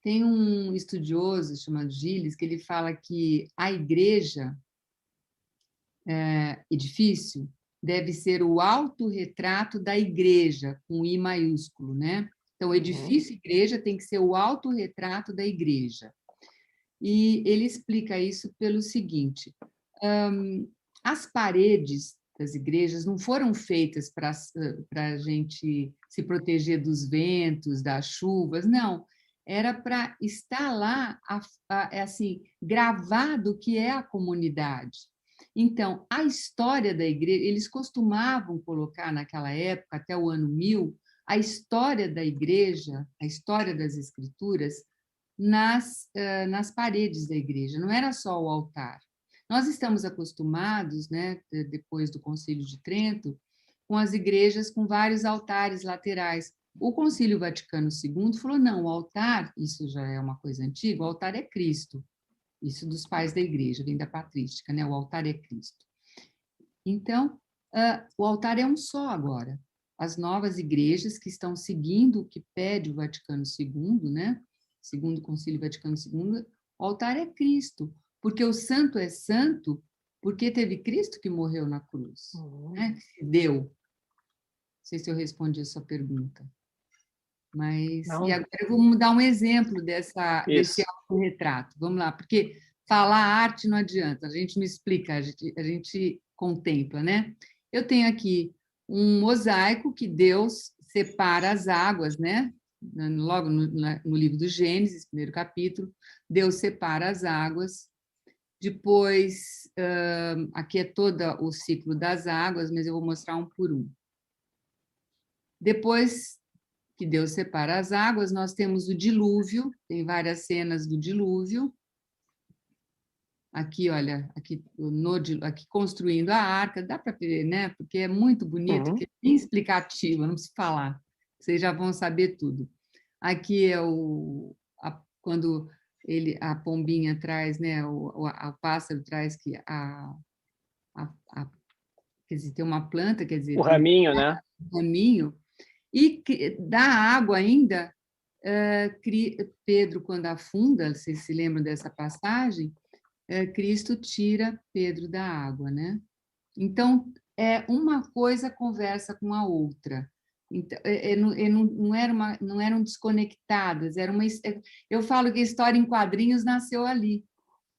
Speaker 2: Tem um estudioso chamado Gilles que ele fala que a igreja, edifício, deve ser o autorretrato da igreja, com I maiúsculo, né? Então, o edifício igreja tem que ser o autorretrato da igreja. E ele explica isso pelo seguinte: as paredes das igrejas não foram feitas para a gente se proteger dos ventos, das chuvas, não. Era para estar lá, assim, gravado o que é a comunidade. Então, a história da igreja, eles costumavam colocar naquela época, até o ano 1000, a história da igreja, a história das escrituras, nas paredes da igreja, não era só o altar. Nós estamos acostumados, né, depois do Concílio de Trento, com as igrejas com vários altares laterais. O Concílio Vaticano II falou, não, o altar, isso já é uma coisa antiga, o altar é Cristo. Isso dos pais da igreja, vem da patrística, né? O altar é Cristo. Então, o altar é um só agora. As novas igrejas que estão seguindo o que pede o Vaticano II, né? Segundo o Concílio Vaticano II, o altar é Cristo, porque o santo é santo porque teve Cristo que morreu na cruz, né? Deu. Não sei se eu respondi a sua pergunta. Mas, e agora eu vou dar um exemplo desse autorretrato. Vamos lá, porque falar arte não adianta, a gente não explica, a gente contempla, né? Eu tenho aqui um mosaico que Deus separa as águas, né? Logo no livro do Gênesis, primeiro capítulo, Deus separa as águas. Depois, aqui é todo o ciclo das águas, mas eu vou mostrar um por um. Depois que Deus separa as águas, nós temos o dilúvio, tem várias cenas do dilúvio. Aqui, olha, aqui construindo a arca, dá para ver, né? Porque é muito bonito, que é bem explicativo, não preciso falar, vocês já vão saber tudo. Aqui é quando a pombinha traz, né? O pássaro traz que quer dizer, tem uma planta, quer dizer,
Speaker 1: o raminho, né?
Speaker 2: O raminho. E da água ainda, Pedro, quando afunda, vocês se lembram dessa passagem, Cristo tira Pedro da água, né? Então, uma coisa conversa com a outra. Então, não eram desconectadas, eu falo que a história em quadrinhos nasceu ali.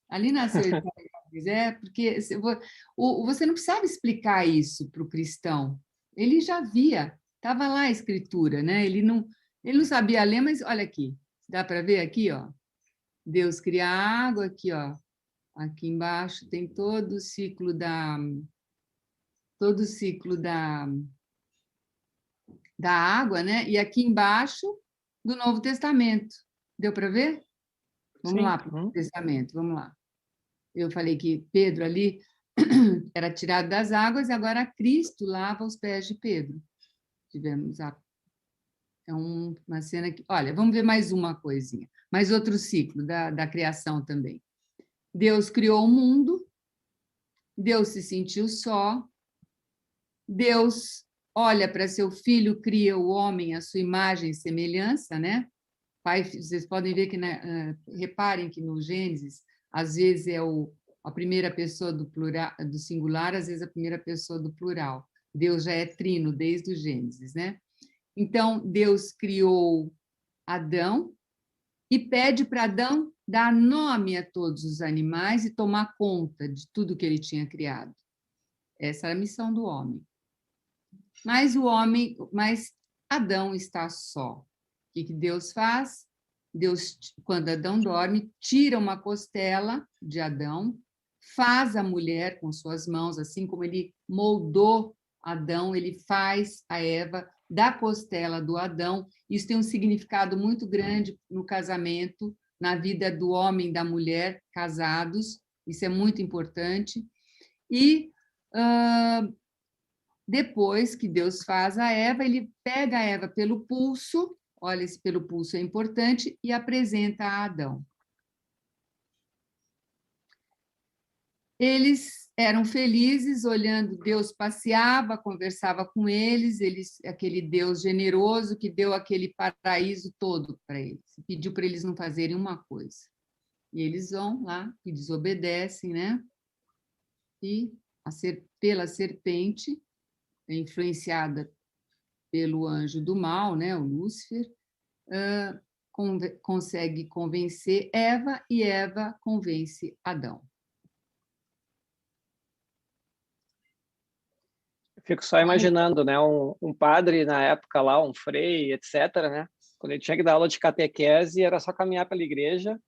Speaker 2: Ali nasceu a história em quadrinhos, porque você não precisava explicar isso para o cristão. Ele já via. Estava lá a escritura, né? Ele não sabia ler, mas olha aqui, dá para ver aqui, ó. Deus cria a água, aqui, ó. Aqui embaixo tem todo o ciclo da água, né? E aqui embaixo do Novo Testamento. Deu para ver? Vamos lá para o Novo Testamento, vamos lá. Eu falei que Pedro ali era tirado das águas e agora Cristo lava os pés de Pedro. Tivemos uma cena que... Olha, vamos ver mais uma coisinha. Mais outro ciclo da criação também. Deus criou o mundo, Deus se sentiu só, Deus olha para seu filho, cria o homem à sua imagem e semelhança, né? Pai, vocês podem ver que, né, reparem que no Gênesis, às vezes a primeira pessoa do plural, do singular, às vezes a primeira pessoa do plural. Deus já é trino desde o Gênesis, né? Então, Deus criou Adão e pede para Adão dar nome a todos os animais e tomar conta de tudo que ele tinha criado. Essa era a missão do homem. Mas Adão está só. O que Deus faz? Deus, quando Adão dorme, tira uma costela de Adão, faz a mulher com suas mãos, assim como ele moldou Adão, ele faz a Eva da costela do Adão. Isso tem um significado muito grande no casamento, na vida do homem e da mulher casados. Isso é muito importante. E depois que Deus faz a Eva, ele pega a Eva pelo pulso, olha, esse pelo pulso é importante, e apresenta a Adão. Eles eram felizes, olhando, Deus passeava, conversava com eles, aquele Deus generoso que deu aquele paraíso todo para eles, pediu para eles não fazerem uma coisa. E eles vão lá e desobedecem, né? E pela serpente, influenciada pelo anjo do mal, né, o Lúcifer, consegue convencer Eva e Eva convence Adão.
Speaker 1: Fico só imaginando, né, um padre na época lá, um frei, etc., né? Quando ele tinha que dar aula de catequese, era só caminhar pela igreja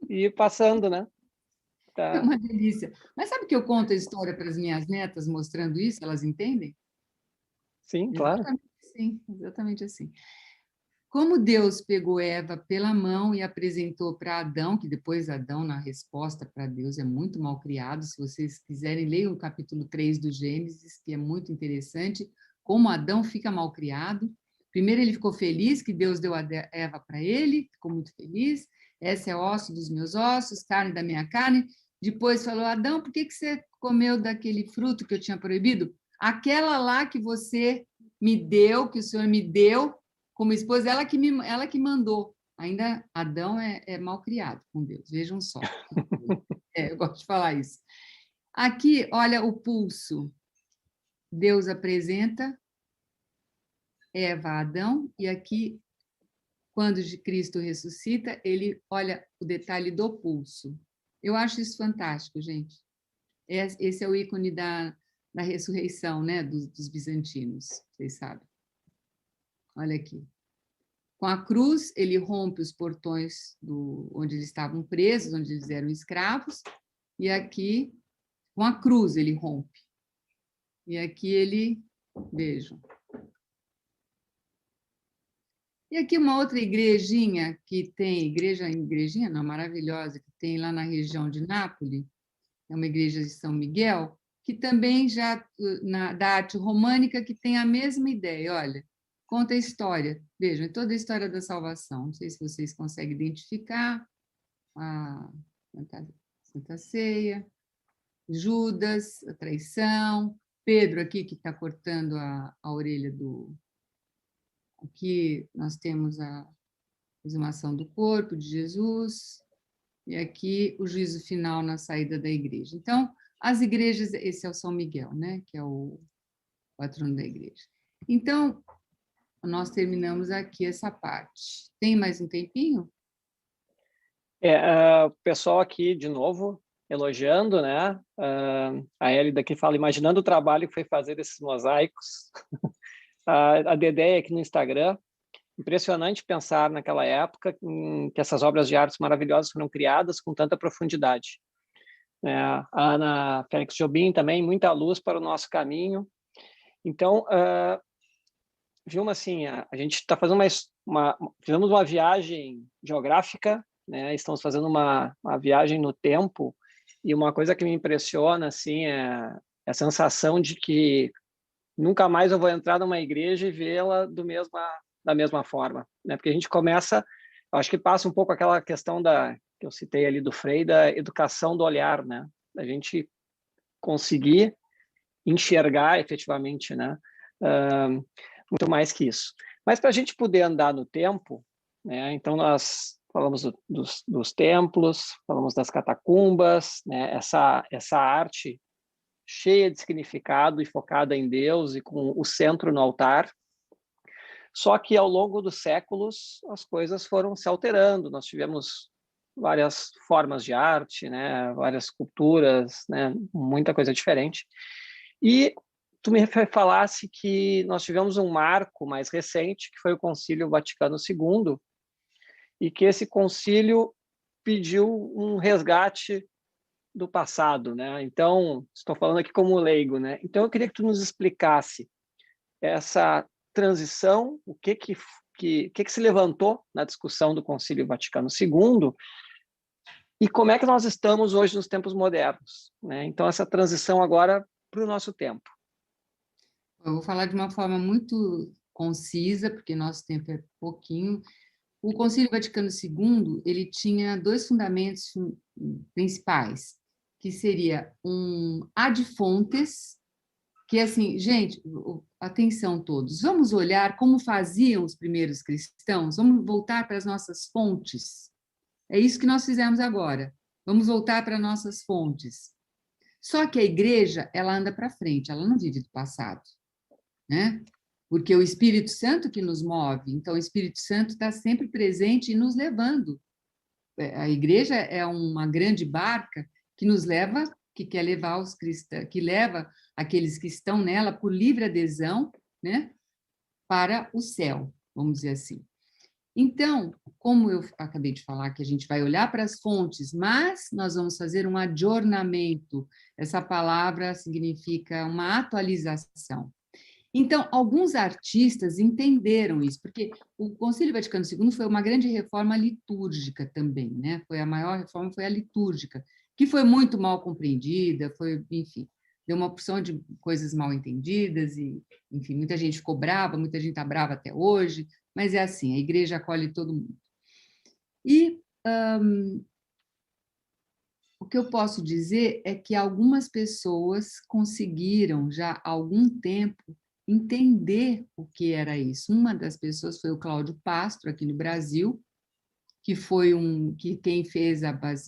Speaker 1: e ir passando, né?
Speaker 2: É
Speaker 1: Tá.
Speaker 2: uma delícia. Mas sabe que eu conto a história para as minhas netas mostrando isso? Elas entendem?
Speaker 1: Sim, claro.
Speaker 2: Exatamente assim, exatamente assim. Como Deus pegou Eva pela mão e apresentou para Adão, que depois Adão, na resposta para Deus, é muito mal criado. Se vocês quiserem, leiam o capítulo 3 do Gênesis, que é muito interessante, como Adão fica mal criado. Primeiro ele ficou feliz que Deus deu a Eva para ele, ficou muito feliz. Essa é osso dos meus ossos, carne da minha carne. Depois falou, Adão, por que você comeu daquele fruto que eu tinha proibido? Aquela lá que você me deu, que o Senhor me deu, como esposa, ela que mandou. Ainda Adão é mal criado com Deus, vejam só. Eu gosto de falar isso. Aqui, olha o pulso. Deus apresenta Eva a Adão, e aqui, quando Cristo ressuscita, ele olha o detalhe do pulso. Eu acho isso fantástico, gente. Esse é o ícone da ressurreição, né, dos bizantinos, vocês sabem. Olha aqui. Com a cruz, ele rompe os portões onde eles estavam presos, onde eles eram escravos, e aqui, com a cruz, ele rompe. E aqui ele, vejam. E aqui uma outra igrejinha que tem, igrejinha não, maravilhosa, que tem lá na região de Nápoles, é uma igreja de São Miguel, que também já, da arte românica, que tem a mesma ideia, olha, conta a história, vejam, toda a história da salvação, não sei se vocês conseguem identificar, a Santa Ceia, Judas, a traição, Pedro aqui que está cortando a orelha do... Aqui nós temos a exumação do corpo de Jesus, e aqui o juízo final na saída da igreja. Então, as igrejas, esse é o São Miguel, né, que é o patrono da igreja. Então, nós terminamos aqui essa parte. Tem mais um tempinho?
Speaker 1: O pessoal aqui, de novo, elogiando, né? A Elida aqui fala, imaginando o trabalho que foi fazer esses mosaicos. A Dedé aqui no Instagram, impressionante pensar naquela época que essas obras de arte maravilhosas foram criadas com tanta profundidade. A Ana Félix Jobim também, muita luz para o nosso caminho. Então, Vilma, assim, a gente está fazendo fizemos uma viagem geográfica, né? Estamos fazendo uma viagem no tempo, e uma coisa que me impressiona, assim, é a sensação de que nunca mais eu vou entrar numa igreja e vê-la da mesma forma, né? Porque a gente começa, acho que passa um pouco aquela questão que eu citei ali do Frei, da educação do olhar, né? A gente conseguir enxergar efetivamente, né? Muito mais que isso. Mas para a gente poder andar no tempo, né? Então nós falamos dos templos, falamos das catacumbas, né? Essa arte cheia de significado e focada em Deus e com o centro no altar. Só que ao longo dos séculos as coisas foram se alterando. Nós tivemos várias formas de arte, né? Várias culturas, né? Muita coisa diferente. E tu me falasse que nós tivemos um marco mais recente, que foi o Concílio Vaticano II, e que esse concílio pediu um resgate do passado, né? Então, estou falando aqui como leigo, né? Então, eu queria que tu nos explicasse essa transição, o que se levantou na discussão do Concílio Vaticano II e como é que nós estamos hoje nos tempos modernos, né? Então, essa transição agora para o nosso tempo.
Speaker 2: Eu vou falar de uma forma muito concisa, porque nosso tempo é pouquinho. O Concílio Vaticano II, ele tinha dois fundamentos principais, que seria um ad fontes, que assim, gente, atenção todos, vamos olhar como faziam os primeiros cristãos, vamos voltar para as nossas fontes. É isso que nós fizemos agora. Vamos voltar para nossas fontes. Só que a igreja, ela anda para frente, ela não vive do passado, né? Porque o Espírito Santo que nos move, então o Espírito Santo está sempre presente e nos levando. A igreja é uma grande barca que nos leva, que quer levar os cristãos, que leva aqueles que estão nela por livre adesão, né, para o céu, vamos dizer assim. Então, como eu acabei de falar, que a gente vai olhar para as fontes, mas nós vamos fazer um adornamento. Essa palavra significa uma atualização. Então, alguns artistas entenderam isso, porque o Concílio Vaticano II foi uma grande reforma litúrgica também, né? Foi a maior reforma, foi a litúrgica, que foi muito mal compreendida, foi, enfim, deu uma porção de coisas mal entendidas e, enfim, muita gente ficou brava, muita gente está brava até hoje, mas é assim, a igreja acolhe todo mundo. E o que eu posso dizer é que algumas pessoas conseguiram já há algum tempo entender o que era isso. Uma das pessoas foi o Cláudio Pastro, aqui no Brasil, que foi quem fez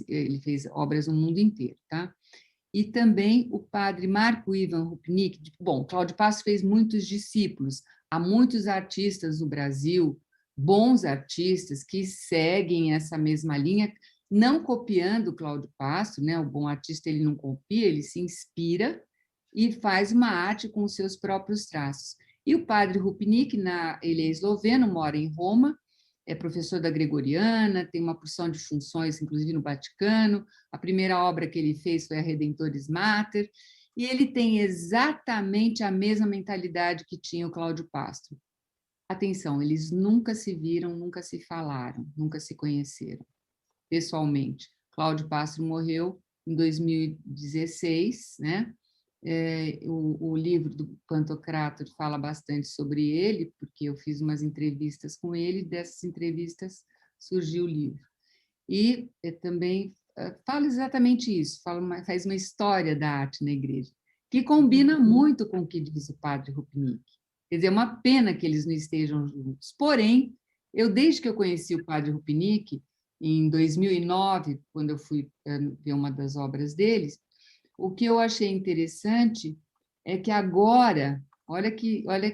Speaker 2: ele fez obras no mundo inteiro, tá? E também o padre Marco Ivan Rupnik. Bom, Cláudio Pastro fez muitos discípulos. Há muitos artistas no Brasil, bons artistas, que seguem essa mesma linha, não copiando o Cláudio Pastro, né? O bom artista ele não copia, ele se inspira e faz uma arte com os seus próprios traços. E o padre Rupnik, ele é esloveno, mora em Roma, é professor da Gregoriana, tem uma porção de funções, inclusive no Vaticano. A primeira obra que ele fez foi a Redemptoris Mater, e ele tem exatamente a mesma mentalidade que tinha o Cláudio Pastro. Atenção, eles nunca se viram, nunca se falaram, nunca se conheceram pessoalmente. Cláudio Pastro morreu em 2016, né? O livro do Pantocrator fala bastante sobre ele, porque eu fiz umas entrevistas com ele, e dessas entrevistas surgiu o livro. E também fala exatamente isso, faz uma história da arte na igreja, que combina muito com o que diz o padre Rupnik. Quer dizer, é uma pena que eles não estejam juntos. Porém, desde que eu conheci o padre Rupnik, em 2009, quando eu fui ver uma das obras deles, o que eu achei interessante é que agora, olha,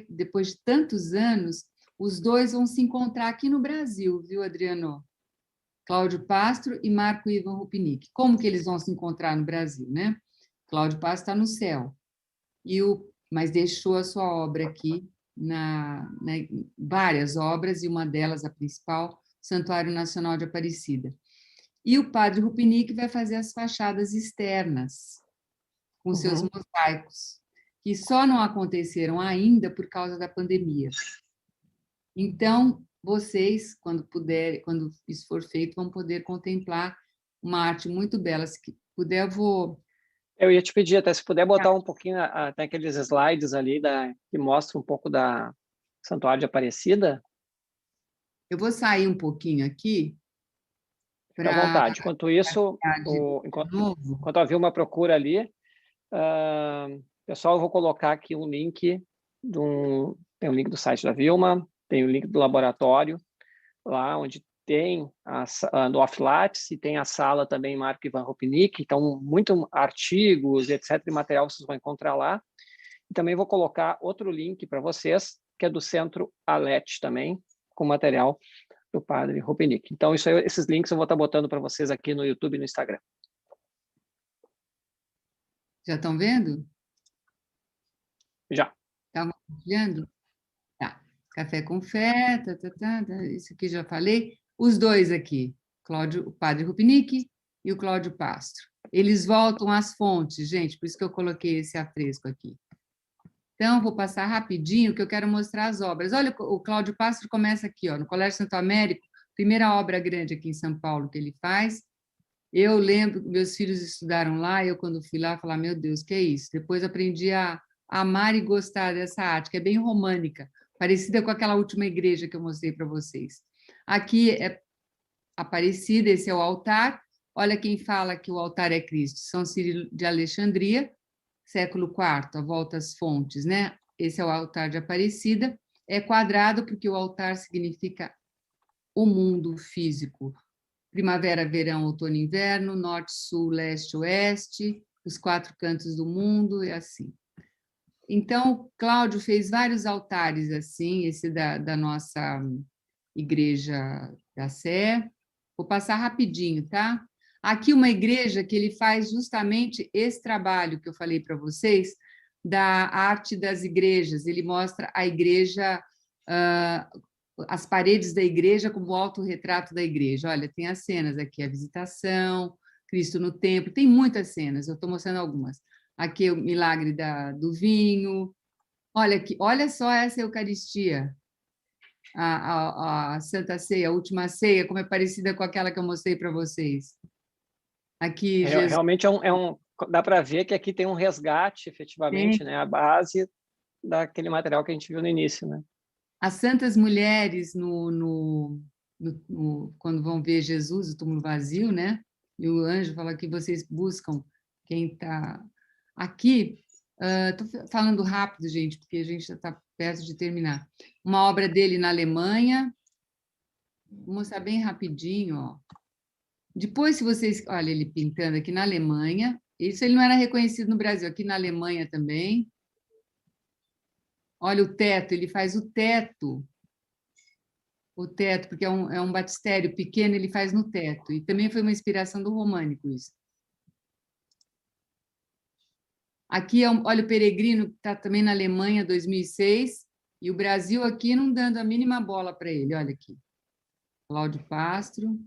Speaker 2: depois de tantos anos, os dois vão se encontrar aqui no Brasil, viu, Adriano? Cláudio Pastro e Marco Ivan Rupnik. Como que eles vão se encontrar no Brasil, né? Cláudio Pastro está no céu, mas deixou a sua obra aqui, várias obras, e uma delas, a principal, Santuário Nacional de Aparecida. E o padre Rupnik vai fazer as fachadas externas, com seus mosaicos, que só não aconteceram ainda por causa da pandemia. Então, vocês, quando isso for feito, vão poder contemplar uma arte muito bela. Se puder, eu vou...
Speaker 1: Eu ia te pedir até se puder botar um pouquinho até aqueles slides ali que mostram um pouco da Santuário de Aparecida.
Speaker 2: Eu vou sair um pouquinho aqui.
Speaker 1: Fica à vontade. Enquanto isso, enquanto a Vilma procura ali, pessoal, eu vou colocar aqui um link, tem um link do site da Vilma, tem o link do laboratório, lá onde tem do Off-Lattes, e tem a sala também Marco Ivan Rupnik, então, muito artigos, etc., e material vocês vão encontrar lá. E também vou colocar outro link para vocês, que é do Centro Alete também, com material do padre Rupnik. Então, esses links eu vou estar botando para vocês aqui no YouTube e no Instagram.
Speaker 2: Já estão vendo?
Speaker 1: Já.
Speaker 2: Estão compartilhando? Tá. Café com fé, isso aqui já falei. Os dois aqui, o padre Rupnik e o Cláudio Pastro. Eles voltam às fontes, gente, por isso que eu coloquei esse afresco aqui. Então, vou passar rapidinho, que eu quero mostrar as obras. Olha, o Cláudio Pastro começa aqui, ó, no Colégio Santo Américo, primeira obra grande aqui em São Paulo que ele faz. Eu lembro, meus filhos estudaram lá, eu, quando fui lá, falei, meu Deus, que é isso? Depois aprendi a amar e gostar dessa arte, que é bem românica, parecida com aquela última igreja que eu mostrei para vocês. Aqui é Aparecida, esse é o altar. Olha quem fala que o altar é Cristo. São Cirilo de Alexandria, século IV, a volta às fontes, né? Esse é o altar de Aparecida. É quadrado porque o altar significa o mundo físico. Primavera, verão, outono, inverno, norte, sul, leste, oeste, os 4 cantos do mundo, e assim. Então, Cláudio fez vários altares assim, esse da nossa igreja da Sé. Vou passar rapidinho, tá? Aqui uma igreja que ele faz justamente esse trabalho que eu falei para vocês, da arte das igrejas. Ele mostra a igreja, as paredes da igreja como autorretrato da igreja. Olha, tem as cenas aqui, a visitação, Cristo no templo, tem muitas cenas, eu estou mostrando algumas. Aqui o milagre do vinho. Olha aqui, olha só essa Eucaristia. A Santa Ceia, a última ceia, como é parecida com aquela que eu mostrei para vocês. Aqui, Jesus.
Speaker 1: Realmente dá para ver que aqui tem um resgate, efetivamente, né? A base daquele material que a gente viu no início, né?
Speaker 2: As santas mulheres, quando vão ver Jesus, o túmulo vazio, né? E o anjo fala que vocês buscam quem está aqui. Estou falando rápido, gente, porque a gente já está perto de terminar. Uma obra dele na Alemanha. Vou mostrar bem rapidinho, ó. Depois, se vocês... Olha, ele pintando aqui na Alemanha. Isso ele não era reconhecido no Brasil, aqui na Alemanha também. Olha o teto, ele faz o teto. O teto, porque é um batistério pequeno, ele faz no teto. E também foi uma inspiração do românico isso. Aqui, olha o Peregrino, que está também na Alemanha, 2006, e o Brasil aqui não dando a mínima bola para ele. Olha aqui. Cláudio Pastro.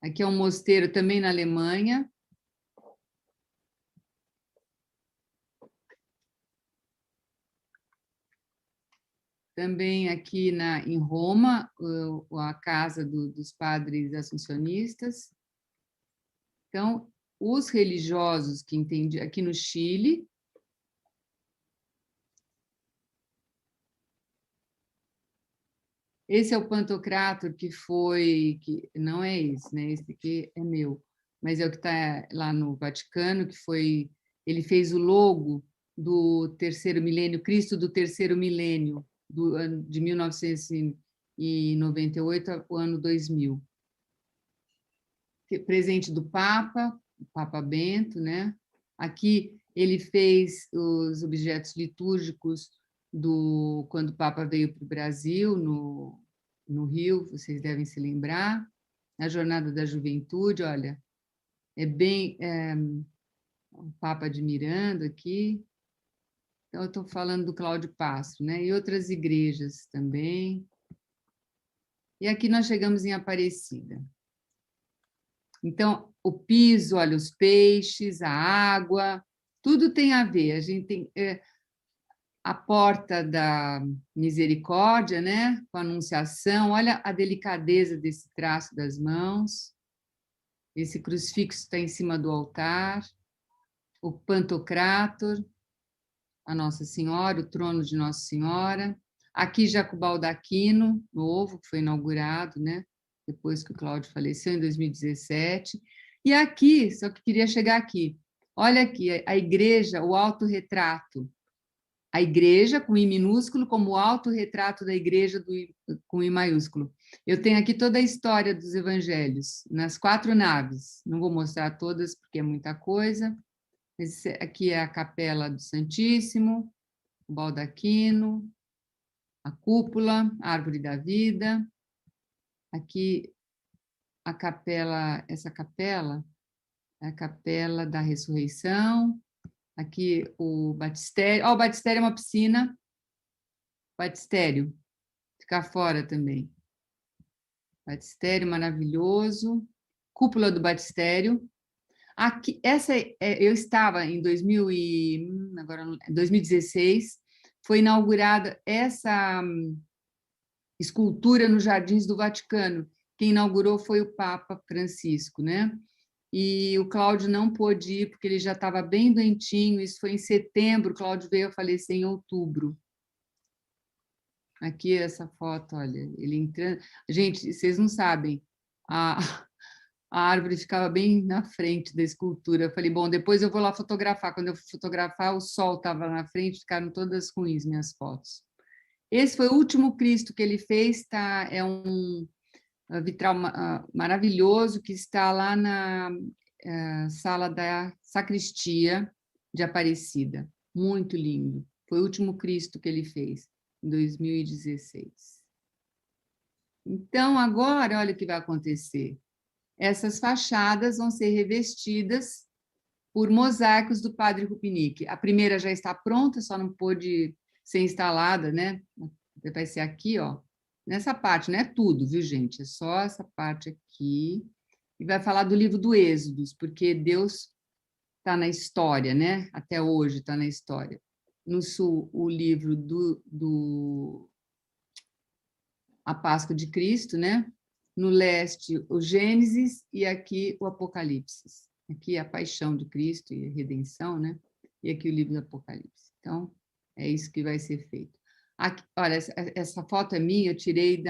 Speaker 2: Aqui é um mosteiro também na Alemanha. Também aqui em Roma, a casa dos padres assuncionistas. Então, os religiosos que entendem aqui no Chile. Esse é o Pantocrator que não é esse, né? Esse aqui é meu, mas é o que está lá no Vaticano, ele fez o logo do terceiro milênio, Cristo do terceiro milênio, de 1998 ao ano 2000. Presente do Papa, o Papa Bento, né? Aqui ele fez os objetos litúrgicos quando o Papa veio para o Brasil, no Rio, vocês devem se lembrar, na Jornada da Juventude, olha, é bem o Papa admirando aqui. Então, eu estou falando do Cláudio Pastro, né? E outras igrejas também. E aqui nós chegamos em Aparecida. Então, o piso, olha, os peixes, a água, tudo tem a ver. A gente tem a porta da misericórdia, né? Com a anunciação. Olha a delicadeza desse traço das mãos. Esse crucifixo está em cima do altar. O Pantocrator, a Nossa Senhora, o trono de Nossa Senhora. Aqui Jacobal d'Aquino, novo, que foi inaugurado, né? Depois que o Cláudio faleceu, em 2017. E aqui, só que queria chegar aqui. Olha aqui, a igreja, o autorretrato. A igreja, com I minúsculo, como o autorretrato da igreja com I maiúsculo. Eu tenho aqui toda a história dos evangelhos, nas 4 naves. Não vou mostrar todas, porque é muita coisa. Esse aqui é a capela do Santíssimo, o baldaquino, a cúpula, a árvore da vida. Aqui a capela, essa capela é a capela da ressurreição. Aqui o batistério. O batistério é uma piscina. Batistério, ficar fora também. Batistério maravilhoso. Cúpula do batistério. Aqui, eu estava em 2016, foi inaugurada essa escultura nos Jardins do Vaticano. Quem inaugurou foi o Papa Francisco, né? e o Cláudio não pôde ir, porque ele já estava bem doentinho, isso foi em setembro, o Cláudio veio a falecer em outubro. Aqui essa foto, olha, ele entrando... Gente, vocês não sabem, a, a árvore ficava bem na frente da escultura. Eu falei, bom, depois eu vou lá fotografar. Quando eu fui fotografar, o sol estava na frente, ficaram todas ruins minhas fotos. Esse foi o último Cristo que ele fez, tá? É um vitral maravilhoso que está lá na sala da sacristia de Aparecida. Muito lindo. Foi o último Cristo que ele fez, em 2016. Então, agora, olha o que vai acontecer. Essas fachadas vão ser revestidas por mosaicos do padre Rupinick. A primeira já está pronta, só não pôde ser instalada, né? Vai ser aqui, ó, nessa parte, não é tudo, viu, gente? É só essa parte aqui. E vai falar do livro do Êxodos, porque Deus está na história, né? Até hoje está na história. No sul, o livro A Páscoa de Cristo, né? No leste, o Gênesis, e aqui o Apocalipse. Aqui a paixão de Cristo e a redenção, né? E aqui o livro do Apocalipse. Então, é isso que vai ser feito. Aqui, olha, essa foto é minha, eu tirei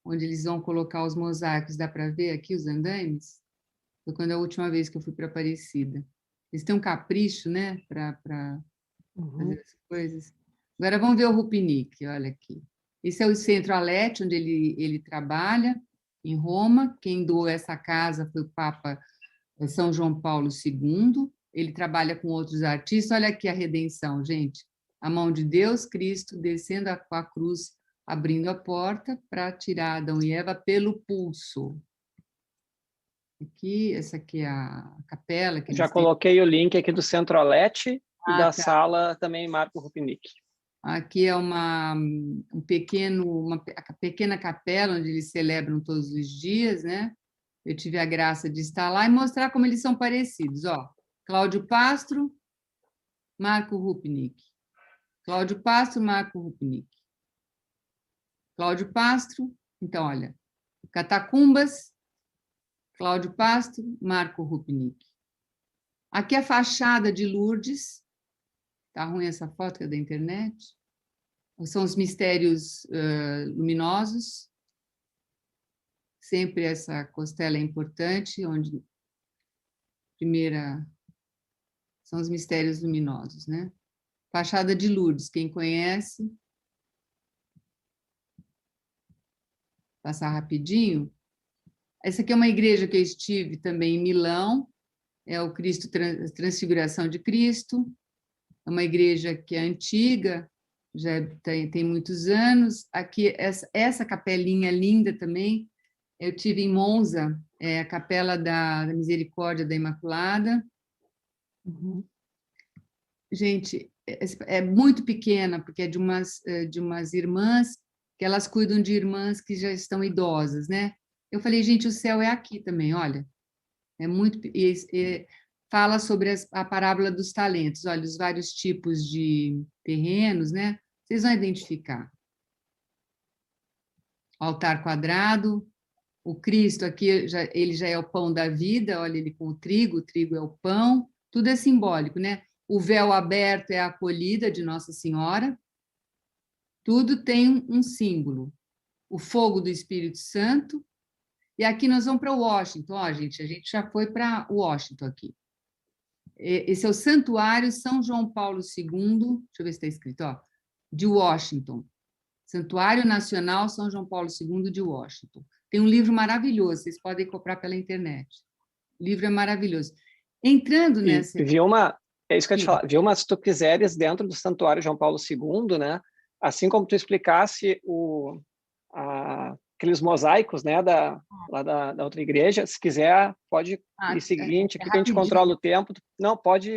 Speaker 2: onde eles vão colocar os mosaicos. Dá para ver aqui os andaimes? Foi quando a última vez que eu fui para Aparecida. Eles têm um capricho, né, para fazer as coisas. Agora vamos ver o Rupinick, olha aqui. Esse é o Centro Alete, onde ele trabalha, em Roma. Quem doou essa casa foi o Papa São João Paulo II. Ele trabalha com outros artistas. Olha aqui a redenção, gente. A mão de Deus, Cristo, descendo com a cruz, abrindo a porta para tirar Adão e Eva pelo pulso. Aqui, essa aqui é a capela. Que
Speaker 1: já coloquei o link aqui do Centro Alete e da
Speaker 2: tá.
Speaker 1: sala também Marco Rupinick.
Speaker 2: Aqui é uma pequena capela onde eles celebram todos os dias, né? Eu tive a graça de estar lá e mostrar como eles são parecidos. Ó, Cláudio Pastro, Marco Rupinick. Cláudio Pastro, Marco Rupinick. Cláudio Pastro, então, olha, Catacumbas, Cláudio Pastro, Marco Rupinick. Aqui a fachada de Lourdes. Tá ruim essa foto que é da internet. São os mistérios luminosos. Sempre essa costela é importante, onde primeira são os mistérios luminosos, né? Fachada de Lourdes, quem conhece? Passar rapidinho. Essa aqui é uma igreja que eu estive também em Milão, é o Cristo Transfiguração de Cristo. É uma igreja que é antiga, já tem muitos anos. Aqui, essa capelinha linda também, eu tive em Monza, é a Capela da Misericórdia da Imaculada.
Speaker 1: Uhum.
Speaker 2: Gente, é muito pequena, porque é de umas irmãs, que elas cuidam de irmãs que já estão idosas, né? Eu falei, gente, o céu é aqui também, olha. É muito... fala sobre a parábola dos talentos. Olha, os vários tipos de terrenos, né? Vocês vão identificar. Altar quadrado, o Cristo aqui, ele já é o pão da vida, olha ele com o trigo é o pão, tudo é simbólico, né? O véu aberto é a acolhida de Nossa Senhora, tudo tem um símbolo. O fogo do Espírito Santo, e aqui nós vamos para Washington, ó, gente, a gente já foi para Washington aqui. Esse é o Santuário São João Paulo II, deixa eu ver se está escrito, ó, de Washington. Santuário Nacional São João Paulo II de Washington. Tem um livro maravilhoso, vocês podem comprar pela internet. O livro é maravilhoso. Entrando nessa...
Speaker 1: É isso que eu ia te falar, viu, mas se tu quiseres, dentro do Santuário João Paulo II, né, assim como tu explicasse aqueles mosaicos, né, lá da outra igreja, se quiser, pode ir seguinte, aqui que a gente controla o tempo. Não, pode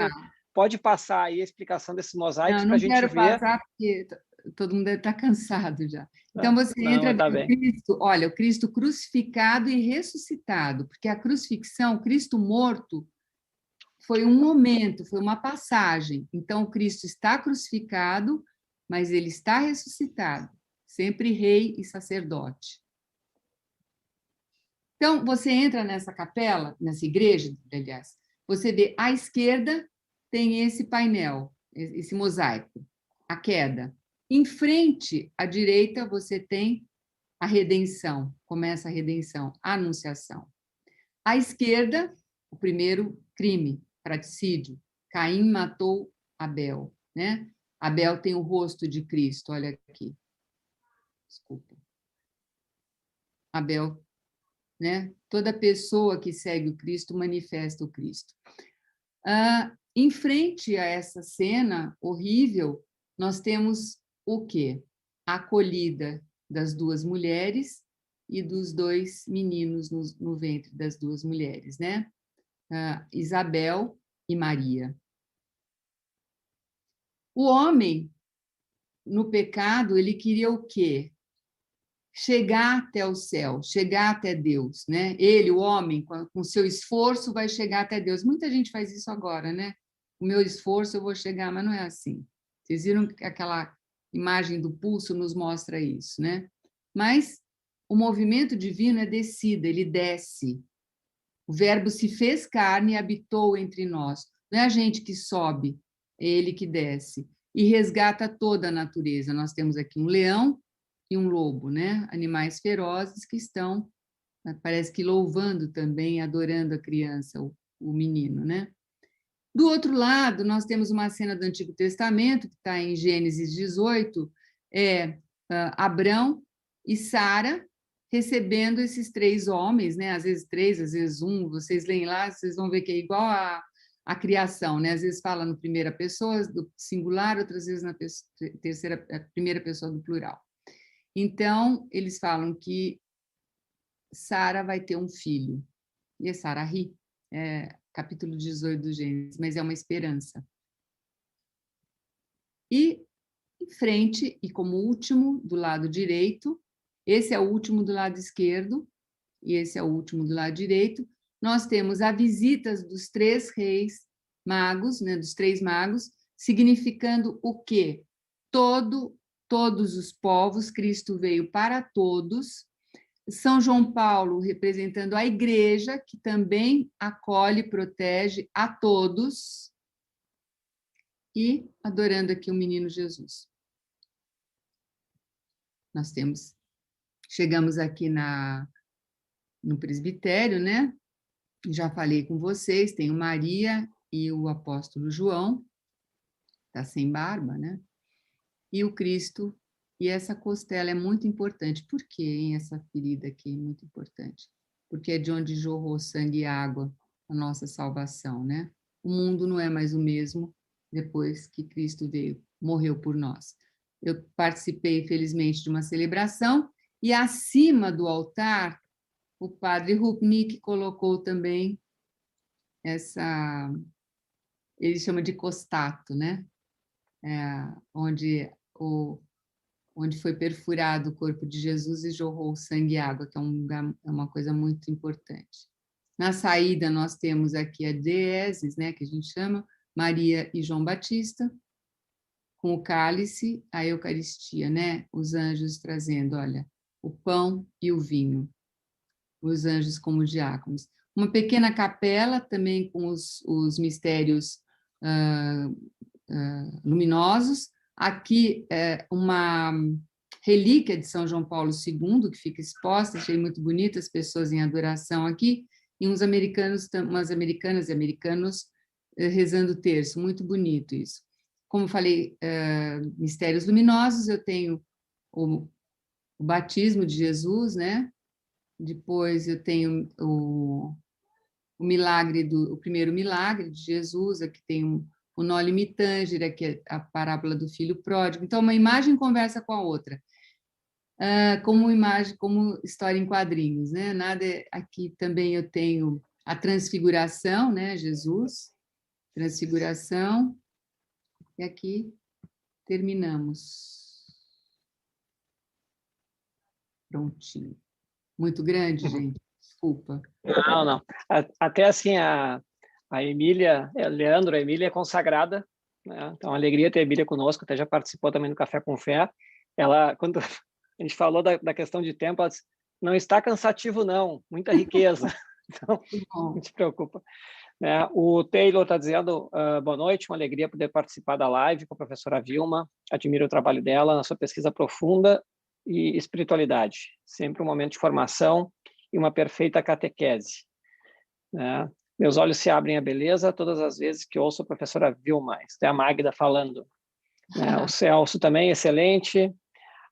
Speaker 1: passar aí a explicação desses mosaicos para a gente ver.
Speaker 2: Não quero passar, porque todo mundo deve estar cansado já. Então, você entra no Cristo, olha, o Cristo crucificado e ressuscitado, porque a crucifixão, o Cristo morto, foi um momento, foi uma passagem. Então, o Cristo está crucificado, mas ele está ressuscitado, sempre rei e sacerdote. Então, você entra nessa capela, nessa igreja, aliás, você vê à esquerda tem esse painel, esse mosaico, a queda. Em frente, à direita, você tem a redenção, começa a redenção, a anunciação. À esquerda, o primeiro crime, fratricídio. Caim matou Abel, né? Abel tem o rosto de Cristo, olha aqui. Desculpa. Abel, né? Toda pessoa que segue o Cristo manifesta o Cristo. Em frente a essa cena horrível, nós temos o quê? A acolhida das duas mulheres e dos dois meninos no ventre das duas mulheres, né? Isabel e Maria. O homem, no pecado, ele queria o quê? Chegar até o céu, chegar até Deus, né? Ele, o homem, com seu esforço, vai chegar até Deus. Muita gente faz isso agora, né? O meu esforço eu vou chegar, mas não é assim. Vocês viram que aquela imagem do pulso nos mostra isso, né? Mas o movimento divino é descida, ele desce. O Verbo se fez carne e habitou entre nós. Não é a gente que sobe, é ele que desce. E resgata toda a natureza. Nós temos aqui um leão e um lobo, né? Animais ferozes que estão, parece que louvando também, adorando a criança, o menino, né? Do outro lado, nós temos uma cena do Antigo Testamento, que está em Gênesis 18, Abrão e Sara recebendo esses três homens, né? Às vezes três, às vezes um, vocês leem lá, vocês vão ver que é igual a criação, né? Às vezes fala no primeira pessoa do singular, outras vezes na primeira pessoa do plural. Então, eles falam que Sara vai ter um filho. E Sara ri, capítulo 18 do Gênesis, mas é uma esperança. E em frente, e como último, do lado direito, esse é o último do lado esquerdo, e esse é o último do lado direito, nós temos a visita dos três reis magos, né, dos três magos, significando o quê? Todos os povos, Cristo veio para todos. São João Paulo representando a igreja, que também acolhe e protege a todos, e adorando aqui o menino Jesus. Nós chegamos aqui no presbitério, né? Já falei com vocês, tem o Maria e o apóstolo João, está sem barba, né? E o Cristo, e essa costela é muito importante. Por quê, hein, essa ferida aqui é muito importante? Porque é de onde jorrou sangue e água a nossa salvação, né? O mundo não é mais o mesmo depois que Cristo veio, morreu por nós. Eu participei, felizmente, de uma celebração, e acima do altar, o padre Rupnik colocou também ele chama de costato, né? Onde foi perfurado o corpo de Jesus e jorrou sangue e água, que é uma coisa muito importante. Na saída, nós temos aqui a Deeses, né, que a gente chama, Maria e João Batista, com o cálice, a Eucaristia, né? Os anjos trazendo, olha, o pão e o vinho, os anjos como diáconos. Uma pequena capela também com os mistérios luminosos. Aqui uma relíquia de São João Paulo II, que fica exposta, achei muito bonita, as pessoas em adoração aqui, e umas americanas e americanos rezando o terço, muito bonito isso. Como falei, mistérios luminosos, eu tenho o batismo de Jesus, né? Depois eu tenho o primeiro milagre de Jesus, aqui tem o Noli Me Tangere, que é a parábola do filho pródigo. Então, uma imagem conversa com a outra, como história em quadrinhos, né? Aqui também eu tenho a transfiguração, né? Jesus, transfiguração, e aqui terminamos. Prontinho. Muito grande, gente, desculpa.
Speaker 1: Não. Até assim, a Emília, Leandro, a Emília é consagrada, né? Então, alegria ter a Emília conosco, até já participou também do Café com Fé. Ela, quando a gente falou da questão de tempo, ela disse, não está cansativo, não. Muita riqueza. Então, não te preocupa. O Taylor está dizendo, boa noite, uma alegria poder participar da live com a professora Vilma. Admiro o trabalho dela na sua pesquisa profunda e espiritualidade. Sempre um momento de formação e uma perfeita catequese. Meus olhos se abrem à beleza todas as vezes que ouço a professora Vilma. Isso é a Magda falando. O Celso também, excelente.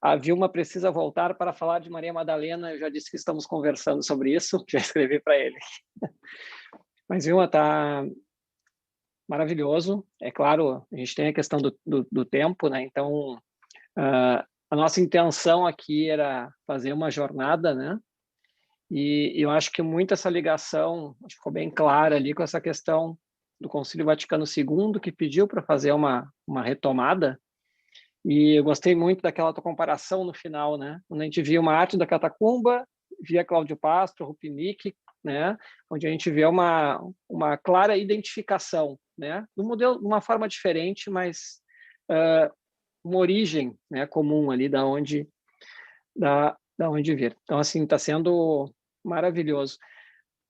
Speaker 1: A Vilma precisa voltar para falar de Maria Madalena. Eu já disse que estamos conversando sobre isso, já escrevi para ele. Mas, Vilma, está maravilhoso. É claro, a gente tem a questão do tempo, né? Então, a nossa intenção aqui era fazer uma jornada, né? E eu acho que muito essa ligação ficou bem clara ali com essa questão do Concílio Vaticano II, que pediu para fazer uma retomada. E eu gostei muito daquela tua comparação no final, né? Quando a gente via uma arte da catacumba, via Cláudio Pastro, Rupnik, né? Onde a gente vê uma clara identificação, né? No modelo, de uma forma diferente, mas uma origem, né, comum ali da onde vir. Então, assim, está sendo maravilhoso.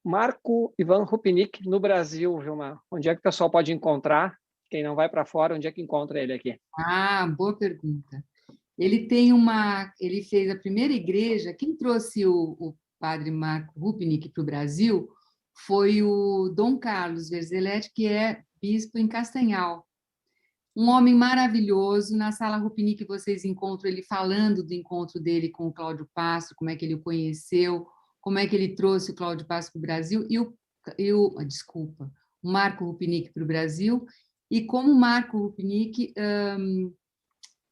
Speaker 1: Marco Ivan Rupnik, no Brasil, Vilma, onde é que o pessoal pode encontrar? Quem não vai para fora, onde é que encontra ele aqui?
Speaker 2: Boa pergunta. Ele fez a primeira igreja. Quem trouxe o padre Marco Rupnik para o Brasil foi o Dom Carlos Verzeletti, que é bispo em Castanhal. Um homem maravilhoso. Na Sala Rupnik vocês encontram ele falando do encontro dele com o Cláudio Pastro, como é que ele o conheceu, como é que ele trouxe o Cláudio Pastro para o Brasil o Marco Rupnik para o Brasil, e como o Marco Rupnik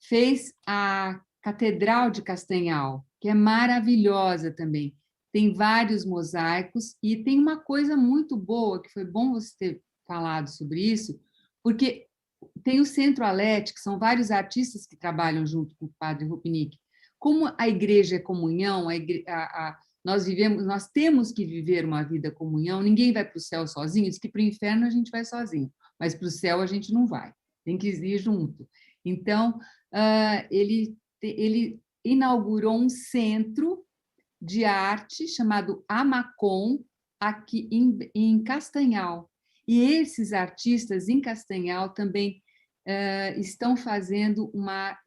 Speaker 2: fez a Catedral de Castanhal, que é maravilhosa também. Tem vários mosaicos e tem uma coisa muito boa, que foi bom você ter falado sobre isso, porque tem o Centro Alete, que são vários artistas que trabalham junto com o padre Rupnik. Como a igreja é comunhão, nós temos que viver uma vida comunhão, ninguém vai para o céu sozinho, diz que para o inferno a gente vai sozinho, mas para o céu a gente não vai, tem que ir junto. Então, ele inaugurou um centro de arte chamado Amacom, aqui em Castanhal. E esses artistas em Castanhal também estão fazendo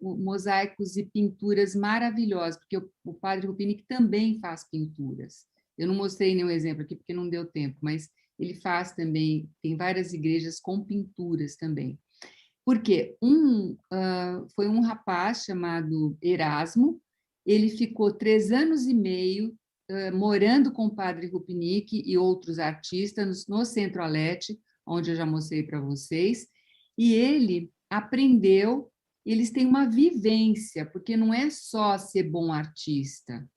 Speaker 2: mosaicos e pinturas maravilhosas, porque o padre Rupnik também faz pinturas. Eu não mostrei nenhum exemplo aqui porque não deu tempo, mas ele faz também, tem várias igrejas com pinturas também. Porque foi um rapaz chamado Erasmo, ele ficou 3 anos e meio morando com o padre Rupnik e outros artistas no Centro-Alete, onde eu já mostrei para vocês, e ele aprendeu, eles têm uma vivência, porque não é só ser bom artista,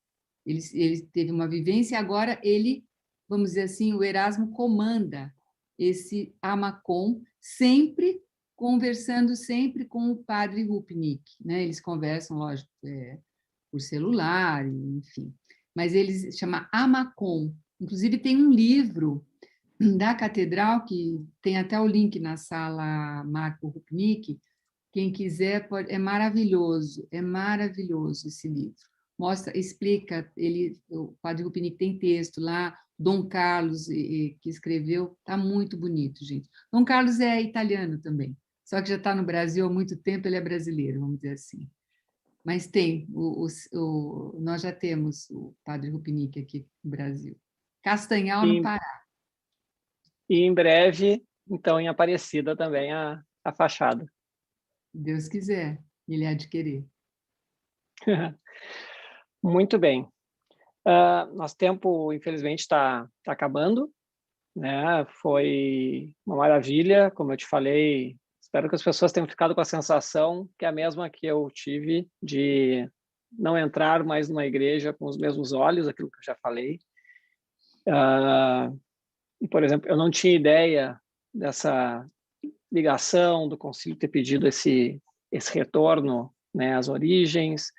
Speaker 2: ele teve uma vivência e agora ele, vamos dizer assim, o Erasmo comanda esse Amacom, sempre conversando sempre com o padre Rupnik, né? Eles conversam, lógico, por celular, enfim. Mas eles chama Amacom. Inclusive tem um livro da catedral que tem até o link na sala Marco Rupnik. Quem quiser é maravilhoso esse livro. Mostra, explica, o padre Rupnik tem texto lá, Dom Carlos que escreveu, está muito bonito, gente. Dom Carlos é italiano também, só que já está no Brasil há muito tempo, ele é brasileiro, vamos dizer assim. Mas tem, nós já temos o padre Rupnik aqui no Brasil. Castanhal, no Pará.
Speaker 1: E em breve, então, em Aparecida também, a fachada.
Speaker 2: Deus quiser, ele há de querer.
Speaker 1: Muito bem. Nosso tempo, infelizmente, está acabando, né? Foi uma maravilha, como eu te falei. Espero que as pessoas tenham ficado com a sensação que é a mesma que eu tive de não entrar mais numa igreja com os mesmos olhos, aquilo que eu já falei. E, por exemplo, eu não tinha ideia dessa ligação do concílio ter pedido esse retorno, né, às origens.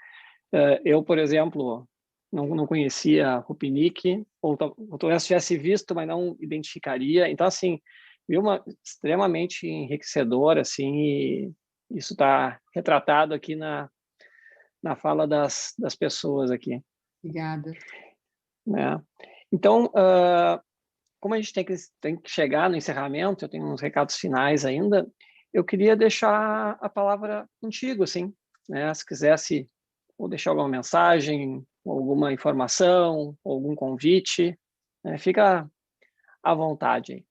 Speaker 1: Eu, por exemplo, não conhecia Rupnik, ou talvez tivesse visto, mas não identificaria. Então, assim, extremamente enriquecedor, assim, e isso está retratado aqui na fala das pessoas aqui.
Speaker 2: Obrigada.
Speaker 1: né? Então, como a gente tem que chegar no encerramento, eu tenho uns recados finais ainda, eu queria deixar a palavra contigo, assim, né? Se quisesse ou deixar alguma mensagem, alguma informação, algum convite, né? Fica à vontade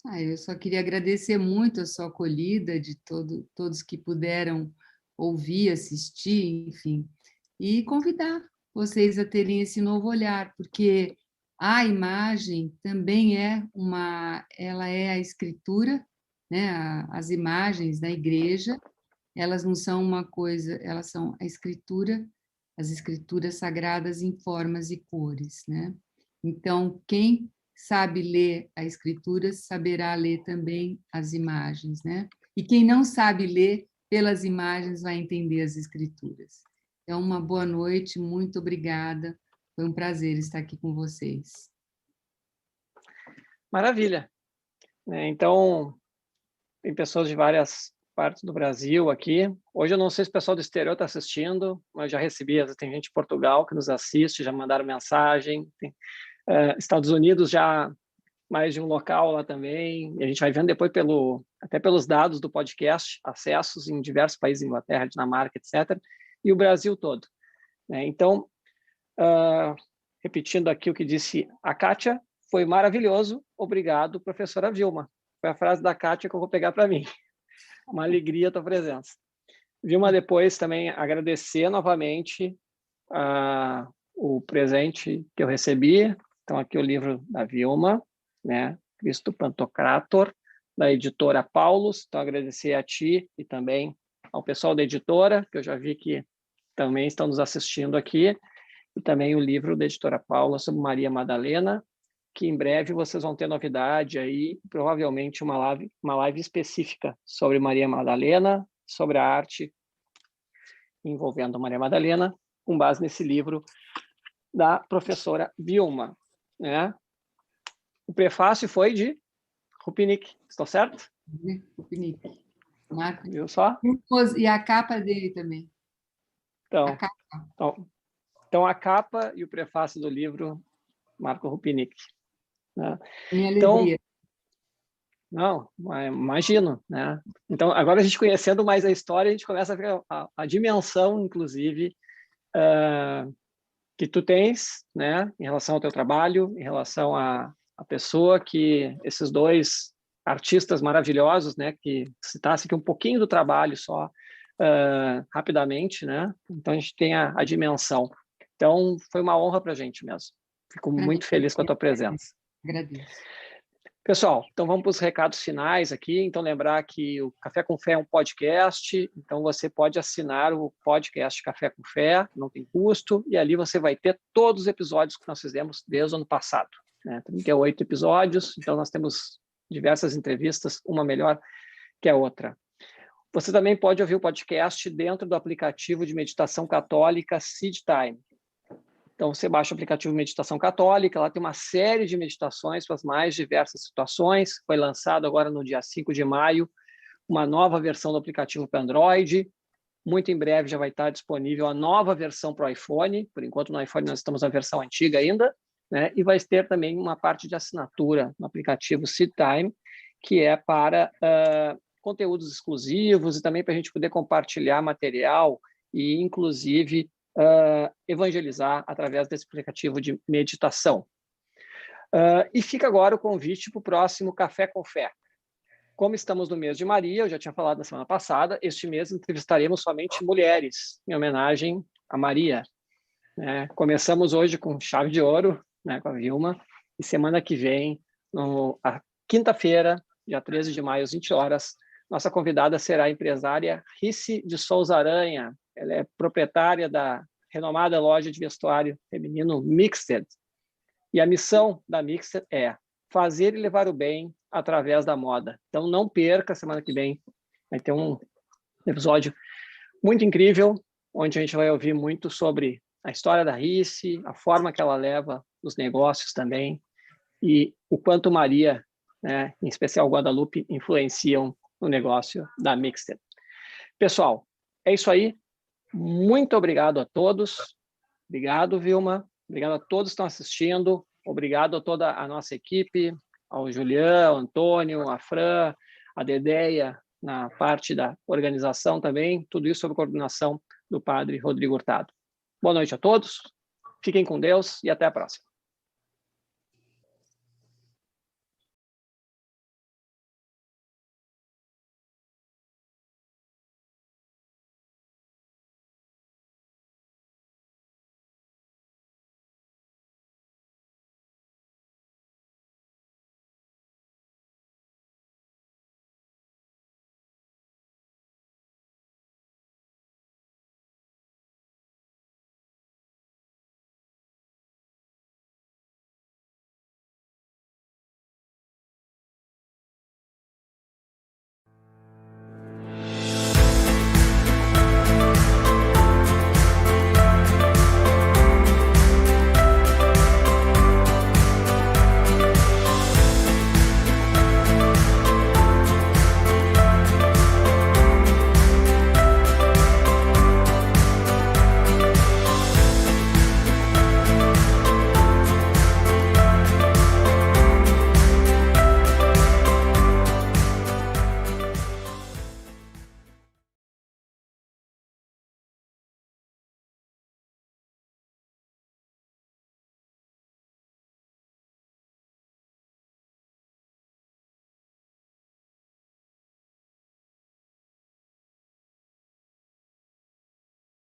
Speaker 1: aí.
Speaker 2: Eu só queria agradecer muito a sua acolhida, de todos que puderam ouvir, assistir, enfim, e convidar vocês a terem esse novo olhar, porque a imagem também ela é a escritura, né? As imagens da igreja, elas não são uma coisa, elas são a escritura, as escrituras sagradas em formas e cores, né? Então, quem sabe ler a escritura saberá ler também as imagens, né? E quem não sabe ler pelas imagens vai entender as escrituras. Então, uma boa noite, muito obrigada. Foi um prazer estar aqui com vocês.
Speaker 1: Maravilha. Então, tem pessoas de várias partes do Brasil aqui. Hoje eu não sei se o pessoal do exterior está assistindo, mas já recebi, tem gente de Portugal que nos assiste, já mandaram mensagem. Tem, Estados Unidos já mais de um local lá também. E a gente vai vendo depois até pelos dados do podcast, acessos em diversos países, Inglaterra, Dinamarca, etc. E o Brasil todo. Então, repetindo aqui o que disse a Kátia, foi maravilhoso. Obrigado, professora Vilma. Foi a frase da Kátia que eu vou pegar para mim. Uma alegria a tua presença. Vilma, depois também agradecer novamente o presente que eu recebi. Então, aqui o livro da Vilma, né? Cristo Pantocrator, da editora Paulus. Então, agradecer a ti e também ao pessoal da editora, que eu já vi que também estão nos assistindo aqui, e também o livro da editora Paulus sobre Maria Madalena, que em breve vocês vão ter novidade aí, provavelmente uma live específica sobre Maria Madalena, sobre a arte envolvendo Maria Madalena, com base nesse livro da professora Vilma, né? O prefácio foi de Rupinick, estou certo?
Speaker 2: Rupinick. Marco.
Speaker 1: Viu só?
Speaker 2: E a capa dele também.
Speaker 1: Então, a capa e o prefácio do livro, Marco Rupinick. Né?
Speaker 2: Minha alegria.
Speaker 1: Não, imagino, né? Então, agora a gente conhecendo mais a história, a gente começa a ver a dimensão, inclusive, que tu tens, né, em relação ao teu trabalho, em relação à pessoa que esses dois artistas maravilhosos, né, que citasse aqui um pouquinho do trabalho só, rapidamente, né? Então, a gente tem a dimensão. Então, foi uma honra para a gente mesmo. Fico muito feliz com a tua presença.
Speaker 2: Agradeço.
Speaker 1: Pessoal, então vamos para os recados finais aqui. Então, lembrar que o Café com Fé é um podcast, então você pode assinar o podcast Café com Fé, não tem custo, e ali você vai ter todos os episódios que nós fizemos desde o ano passado. 38 episódios, então nós temos diversas entrevistas, uma melhor que a outra. Você também pode ouvir o podcast dentro do aplicativo de meditação católica Seed Time. Então, você baixa o aplicativo Meditação Católica, lá tem uma série de meditações para as mais diversas situações. Foi lançado agora no dia 5 de maio, uma nova versão do aplicativo para Android. Muito em breve já vai estar disponível a nova versão para o iPhone. Por enquanto, no iPhone nós estamos na versão antiga ainda, né? E vai ter também uma parte de assinatura no aplicativo Seed Time, que é para conteúdos exclusivos e também para a gente poder compartilhar material e, inclusive, evangelizar através desse aplicativo de meditação. E fica agora o convite para o próximo Café com Fé. Como estamos no mês de Maria, eu já tinha falado na semana passada, este mês entrevistaremos somente mulheres, em homenagem a Maria. Começamos hoje com chave de ouro, né, com a Vilma, e semana que vem, a quinta-feira, dia 13 de maio, às 20 horas, nossa convidada será a empresária Rice de Souza Aranha. Ela é proprietária da renomada loja de vestuário feminino Mixed. E a missão da Mixed é fazer e levar o bem através da moda. Então, não perca, semana que vem vai ter um episódio muito incrível, onde a gente vai ouvir muito sobre a história da Rice, a forma que ela leva os negócios também, e o quanto Maria, né, em especial Guadalupe, influenciam no negócio da Mixed. Pessoal, é isso aí. Muito obrigado a todos. Obrigado, Vilma. Obrigado a todos que estão assistindo. Obrigado a toda a nossa equipe, ao Julián, ao Antônio, a Fran, a Dedéia, na parte da organização também. Tudo isso sob coordenação do padre Rodrigo Hurtado. Boa noite a todos. Fiquem com Deus e até a próxima.